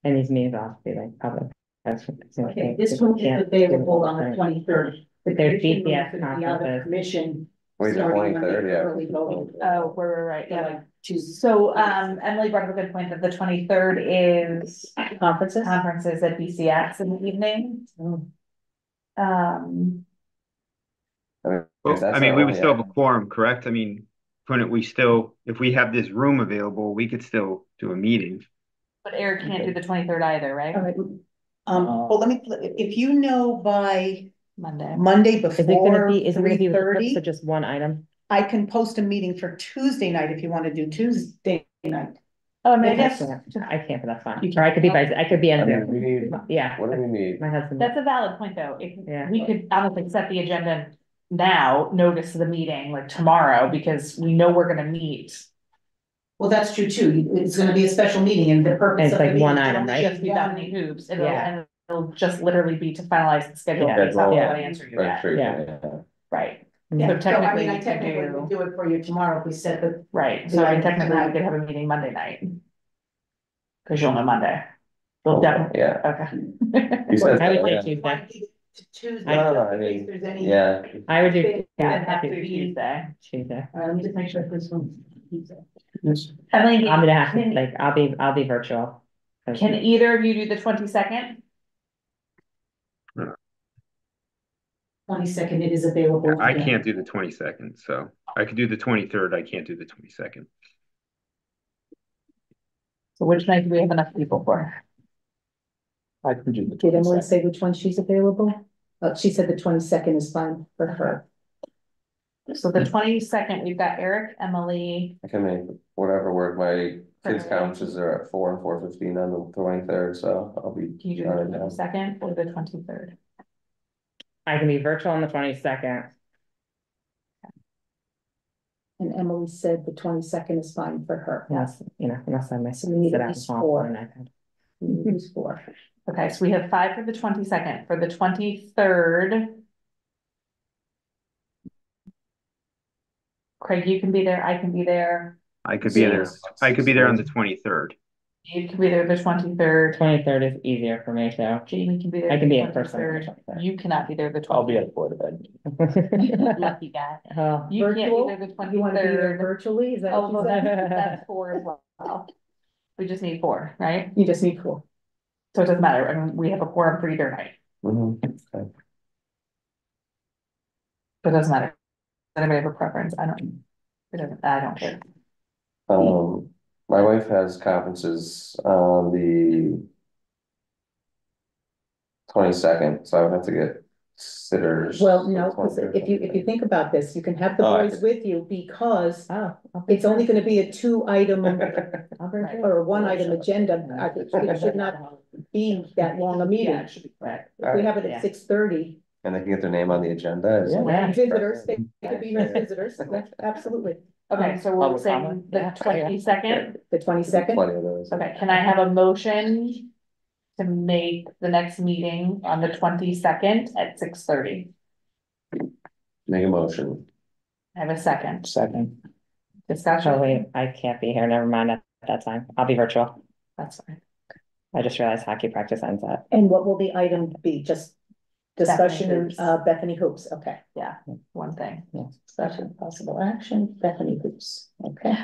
And these meetings will be like public. Okay, this one is available on the 23rd. There's BCS conferences. Commission. Wait, the 23rd, yeah. Oh, right, yeah. So, Emily brought up a good point that the 23rd is Conferences at BCS in the evening. I mean, we would still have a quorum, correct? I mean, couldn't we still, if we have this room available, we could still do a meeting. But Eric can't do the 23rd either, right? All right. Well, if you know by Monday before is it gonna be 3:30, just one item? I can post a meeting for Tuesday night if you want to do Tuesday night. Oh, maybe I can't, but that's fine. Or I could be on Zoom. We need, Yeah. what do we need? My husband. That's a valid point, though. If we could honestly set the agenda now, notice the meeting like tomorrow, because we know we're gonna meet Well, that's true too. It's gonna be a special meeting and the purpose It's of the like meeting. one is item, only right? Just be one- Bethany hoops, Yeah. and it'll just literally be to finalize the schedule Yeah. based off of Yeah. what answer you get, Registration, yeah. right? Yeah, So so I technically mean, we I could technically would do, do it for you tomorrow if we set the. right, the so I mean, item technically we tonight. could have a meeting Monday night. Cause you'll know Monday. You'll Oh, definitely, yeah. okay. You said I would that, say yeah. Tuesday. Tuesday, No, just I in case mean, there's any. yeah, I would do Yeah, Tuesday. it has to be Tuesday. Tuesday. Let me just make sure this one's Tuesday. Emily, I'm gonna have to, can, like, I'll be virtual. can either of you do the 22nd? 22nd, it is available. I can't do the 22nd, so I could do the 23rd. I can't do the 22nd. So which night do we have enough people for? I can do the Did Emily 22nd. say which one she's available? She said the 22nd is fine for her. So the 22nd, we've got Eric, Emily, I can make whatever work. My kids' Okay. conferences are at 4 and 4:15 on the 23rd, so I'll be. can you do the 22nd or the 23rd? I can be virtual on the 22nd. And Emily said the 22nd is fine for her. Unless, unless I miss. So we need sit at out least and 4. on an iPad. Who's 4? Okay, so we have 5 for the 22nd. For the 23rd. Craig, you can be there, I can be there, I could be there. I could be there on the 23rd. you can be there the 23rd, 23rd is easier for me, so. Jamie can be there. I can the be in person. 23rd. You cannot be there the 23rd. I'll be at the Board of Ed. Lucky guy. Oh, You can't be Virtual? there the You want to be there 23rd. virtually? Is that Oh, what well, you said? that's 4 as well. We just need 4, right? You just need 4. So it doesn't matter, I mean, we have a quorum for either night, Mhm, okay. but it doesn't matter. Does anybody have a preference? I don't care. My wife has conferences on the 22nd, so I would have to get sitters. Well, for no, the because 23rd. if you think about this, you can have the Oh, I boys could- with you because oh. it's only gonna be a 2-item Right. or a 1-item agenda. It should not be that long a Yeah, meeting. it should be correct. If we have it Yeah. at 6:30, And they can get their name on the agenda. is- Yeah. visitors, they could be visitors, absolutely. Okay, so we're Public saying comment? the Yeah. 22nd. The 22nd, Plenty of those. Okay, can I have a motion to make the next meeting on the 22nd at 6:30? Make a motion. I have a second Second. discussion. Oh, wait, I can't be here. Never mind at that time. I'll be virtual. That's fine. I just realized hockey practice ends at. and what will the item be? Just discussion Bethany and Hoops. Bethany Hoops, okay. One thing. Discussion, possible action, Bethany Hoops, okay.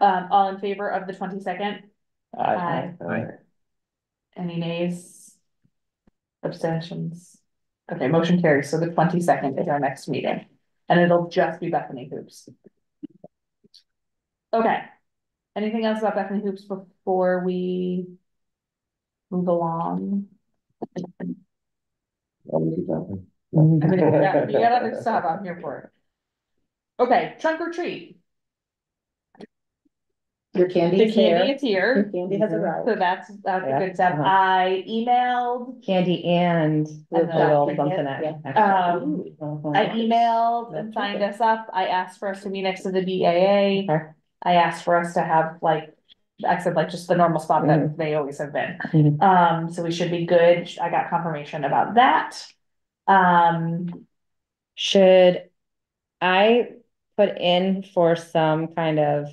All in favor of the 22nd? Aye. Alright. Any nays? Abstentions? Okay, motion carries. So the 22nd is our next meeting, and it'll just be Bethany Hoops. Okay. Anything else about Bethany Hoops before we move along? I'll leave that. I mean, you got other stuff I'm here for. Okay, trunk or treat. Your candy The is there. candy is Your here, candy has arrived. so that's a Yeah, good step. uh-huh. I emailed, Candy and And a the little ticket, something that. I emailed and signed us up. I asked for us to be next to the BAA. Okay. I asked for us to have like, I said like just the normal spot that they always have been. Mhm. So we should be good. I got confirmation about that. Should I put in for some kind of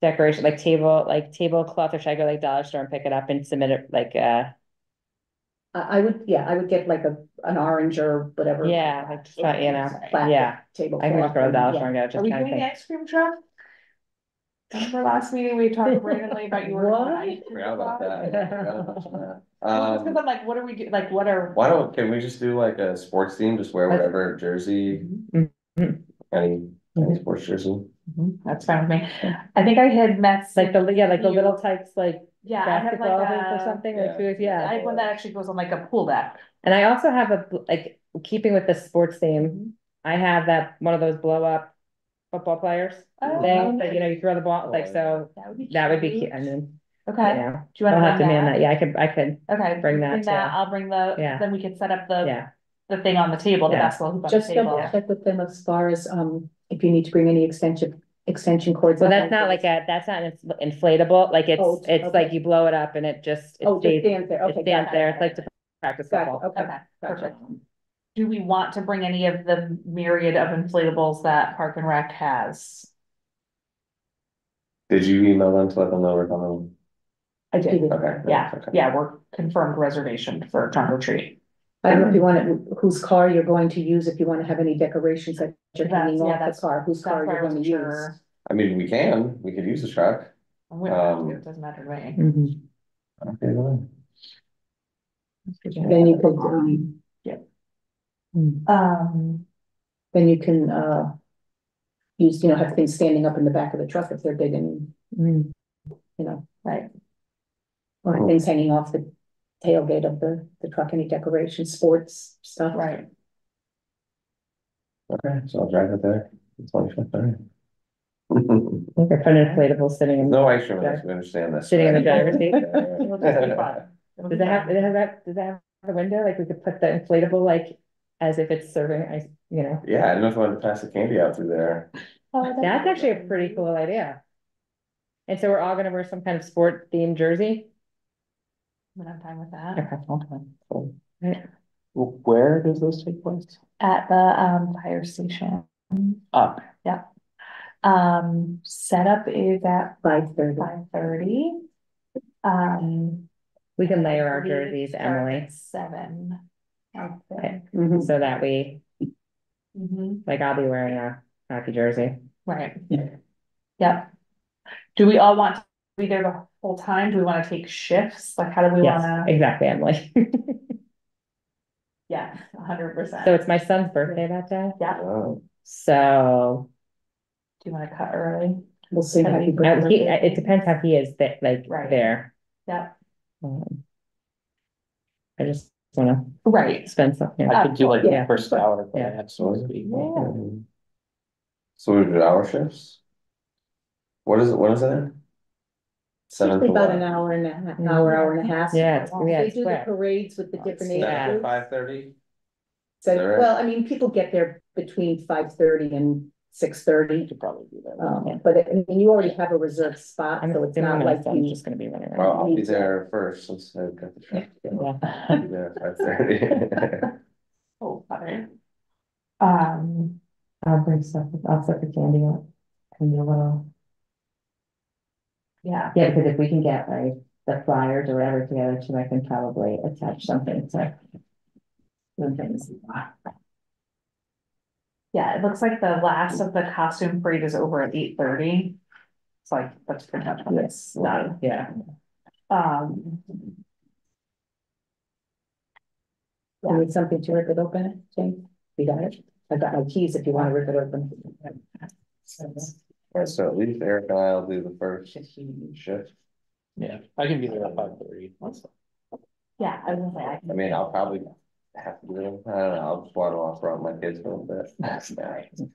decoration, like tablecloth, or should I go like dollar store and pick it up and submit it like, I would get like an orange or whatever. yeah, like, just try, Plastic yeah. Table. I can just go to the dollar yeah. store and go, Are just we trying to doing the think. ice cream truck? Remember last meeting, we talked randomly about you were. What? Forgot about that. Forgot about that. Because I'm like, what are we, like, what are? Can we just do like a sports team, just wear whatever jersey, any sports jersey? That's fine with me. I think I had met. Like the little types, like Yeah, I have like basketball hoops or a, something, Yeah. like shoes, yeah. I have one that actually goes on like a pool deck. And I also have like, keeping with the sports theme, I have one of those blow up football players Oh, thing, that, you throw the ball, like, so That would be cute. cute. I mean, Okay, yeah. do you wanna I'll have to bring man that? that. Yeah, I could, Okay. bring that too. I'll bring the, Yeah. then we can set up yeah. the thing on the table, the Yeah. basketball hoop on the Just double table. check with them as far as, if you need to bring any extension cords. Well, that's not like that's not inflatable, like Oh, it's okay. like you blow it up and it just. Oh, just stands there, It okay. stands got there, it. it's like to practice Gotcha, football. okay. Okay, Gotcha. perfect. Do we want to bring any of the myriad of inflatables that Park and Rec has? Did you email them to let them know we're coming? I did, Okay. yeah, Okay. yeah, we're confirmed reservation for trunk or treat. I don't know if you want it, whose car you're going to use, if you want to have any decorations that you're hanging off the car, whose car you're going to use. I mean, we could use the truck. We don't have to, it doesn't matter to me. Mhm. Okay, well. Then you could, then you can, use, you know, have things standing up in the back of the truck if they're big and, you know. Right. Or things hanging off the tailgate of the truck, any decoration, sports stuff. Right. Okay, so I'll drive it there. 25th, all right. I think I put an inflatable sitting in. No extra minutes, we understand this. Sitting in the driver's seat. It'll just be fun. Does it have the window, like we could put the inflatable, like, as if it's serving ice, you know? Yeah, I don't know if I wanted to pass the candy out through there. That's actually a pretty cool idea. And so we're all gonna wear some kind of sport themed jersey? I'm fine with that. Okay. Cool. Where does this take place? At the fire station. Up. Yep. Setup is at 5:30. 5:30. We can layer our We jerseys, start Emily, at 7. I think. so that we, Mhm. like, I'll be wearing a hockey jersey. Right. Yep. Do we all want to be there the whole time? Do we want to take shifts? Like, how do we Yes, want to? exactly, Emily. Yeah, 100%. So it's my son's birthday that day, Yeah. Oh, so Do you want to cut early? We'll see. Happy birthday. it depends how he is, like, Right. there. Yeah. I just wanna Right. spend some, I could do like the Yeah. first hour, but I Yeah. have supposed to be. Yeah. so we did hour shifts? What is it, when is it in? 7 to Usually about what? an hour and a half, hour and a half. Yeah, it's They do the quick. parades with the different age 7 to groups. 5:30? So, Is that right? well, I mean, people get there between 5:30 and 6:30. You could probably do that. But I mean, you already have a reserved spot, I'm so it's assuming not my like son's you. just gonna be running Well, around. I'll be there first, since I've got the truck. Yeah. I'll be there at 5:30. Oh, funny. I'll bring stuff, I'll set the candy up. And a little. Yeah. Yeah, because if we can get like the flyers or whatever together too, I can probably attach something to. the things. Yeah, it looks like the last of the costume parade is over at 8:30. It's like, that's pretty much when it's done. Yeah. You need something to rip it open, Jane? You got it? I got my keys if you want to rip it open. So at least Eric and I'll do the first shift. Yeah, I can be there at 5:30. Yeah, I was gonna say. I mean, I'll probably have to do it. I don't know, I'll just water off around my kids a little bit.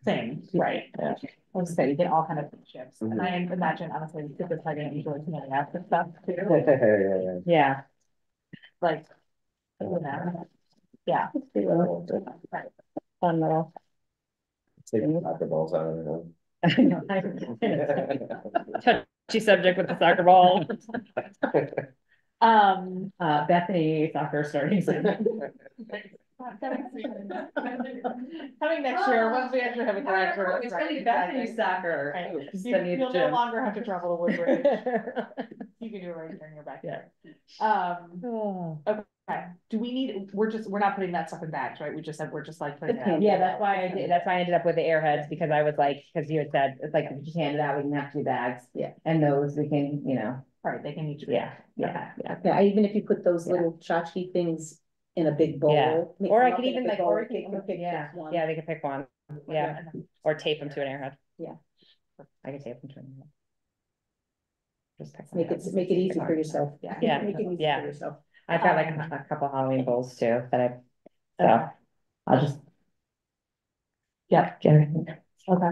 Same, right. Yeah. I was gonna say, you get all kind of shifts, and I imagine honestly, kids are probably gonna enjoy coming out for stuff too, Yeah. like, you know, yeah. Right. Fun little. Take the soccer balls out of it. Touchy subject with the soccer ball. Um. Bethany soccer starting soon. Coming next year, once we actually have a director. It's gonna be Bethany soccer. Right. You'll You'll no longer have to travel to Woodbridge. You can do it right here in your backyard. Okay, do we need, we're not putting that stuff in bags, right? We just said, we're just like putting it out. Yeah, that's why I ended up with the airheads, because I was like, because you had said, it's like, if you just hand it out, we can have 2 bags. Yeah. And those we can, Right, they can each. yeah. Yeah, even if you put those little tchotchke things in a big Yeah. bowl. mix Or them I up could in a even big like, bowl, or they can pick yeah, just one. yeah, they could pick one, yeah, or tape them to an airhead. Yeah. I can tape them to an airhead. Just pick Make one. it easy for yourself. Yeah. Yeah, Make it easy yeah. for yourself. I've got like a couple Halloween bowls too, that so I'll just. Yeah. Get everything. Okay.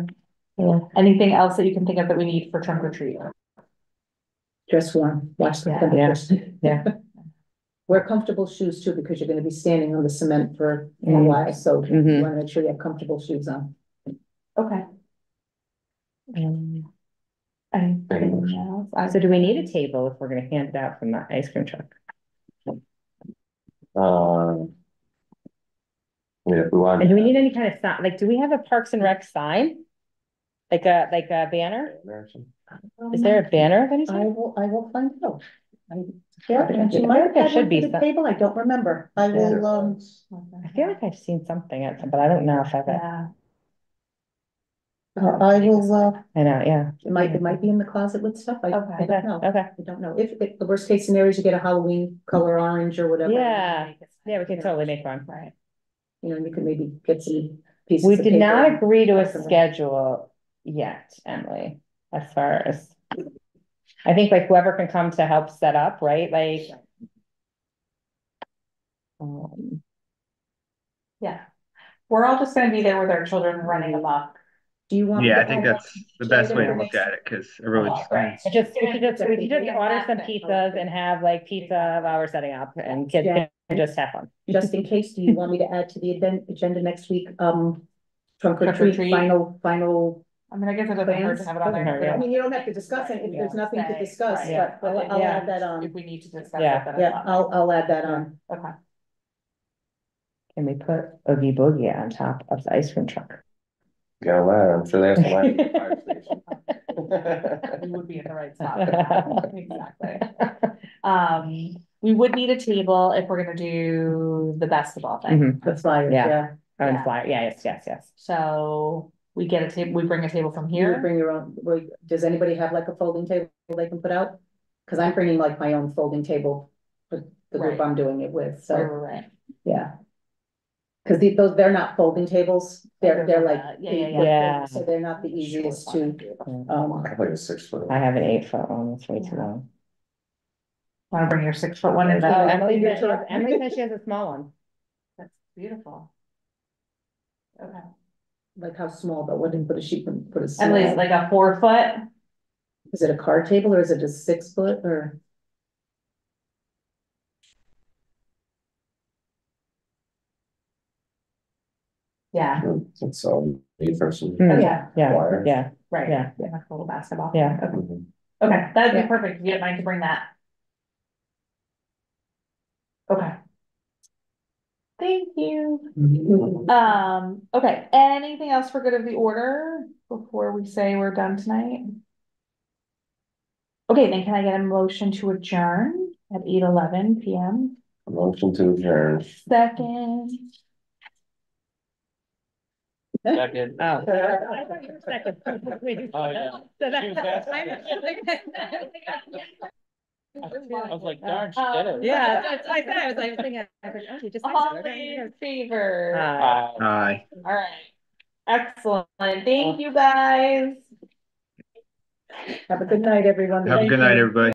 Yeah, anything else that you can think of that we need for trunk or treat? Dress warm, watch the Yeah. temperatures. Yeah. Wear comfortable shoes too, because you're gonna be standing on the cement for a while, so you Mhm. wanna make sure you have comfortable shoes on. Okay. Anything else? So do we need a table if we're gonna hand it out from the ice cream truck? Yeah, if we want. And do we need any kind of sign, like, do we have a Parks and Rec sign? Like a banner? Is there a banner of any I sort? will find out. Yeah, She might have there had should one be for the some. table, I don't remember. I will, I feel like I've seen something at some, but I don't know if I've. Yeah. I will, I know, yeah. it might be in the closet with stuff, I Okay. don't know. Okay. I don't know, if the worst case scenario is you get a Halloween color orange or whatever. Yeah, we can totally make one. Right. You know, you could maybe get some pieces We of did paper not and- agree to a schedule yet, Emily, as far as. I think like whoever can come to help set up, right, like. Yeah. We're all just gonna be there with our children running amok. Do you want? me Yeah, to I think add that's that the best way to next- look at it, because it really just Right. means. We could just order some pizzas and have like pizza while we're setting up and kids Yeah. can just have fun. Just in case, do you want me to add to the agenda next week, trunk or Trunk or treat, treat. final? I mean, I guess it doesn't hurt to have it on there. Doesn't hurt, I mean, you don't have to discuss it if there's nothing to Right, discuss, right. but I'll add that on. If we need to discuss it, Yeah. then it's Yeah, on there. I'll add that on. Okay. Can we put Oogie Boogie on top of the ice cream truck? Got a ladder, I'm sure they have some ladder at the fire station. We would be at the right spot. Exactly. We would need a table if we're gonna do the basketball thing. Mhm. The flyers, Yeah. yeah. Oh, and Yeah. flyer, yeah, yes. So we get a table, we bring a table from You would here. bring your own, does anybody have like a folding table they can put out? Cause I'm bringing like my own folding table for the group Right. I'm doing it with, so, Right. yeah. Cause they're not folding tables, they're like. Yeah. So they're not the easiest to, I have like a 6 foot. I have an 8-foot one, that's way too long. Wanna bring your 6-foot one in? Oh, Emily says she has a small one. That's beautiful. Okay. like how small, but what did she put a? At least like a 4-foot. Is it a card table or is it a 6 foot or? Yeah. It's all eight person. Mm. Yeah. Wire. Yeah, Right. yeah. Like a little basketball. Yeah. Okay. Mhm. Okay, that'd be Yeah. perfect. If you don't mind to bring that. Okay. Thank you. Okay, anything else for good of the order before we say we're done tonight? Okay, then can I get a motion to adjourn at 8:11 PM? Motion to adjourn. Second. Second. Oh. I thought you were second. Oh, yeah. So that- She was fast. I was like, darn, she did it. Yeah, that's what I said. I was thinking, oh, you just. All in favor? Aye. All right. Excellent. Thank you, guys. Have a good night, everyone. Have a good night, everybody.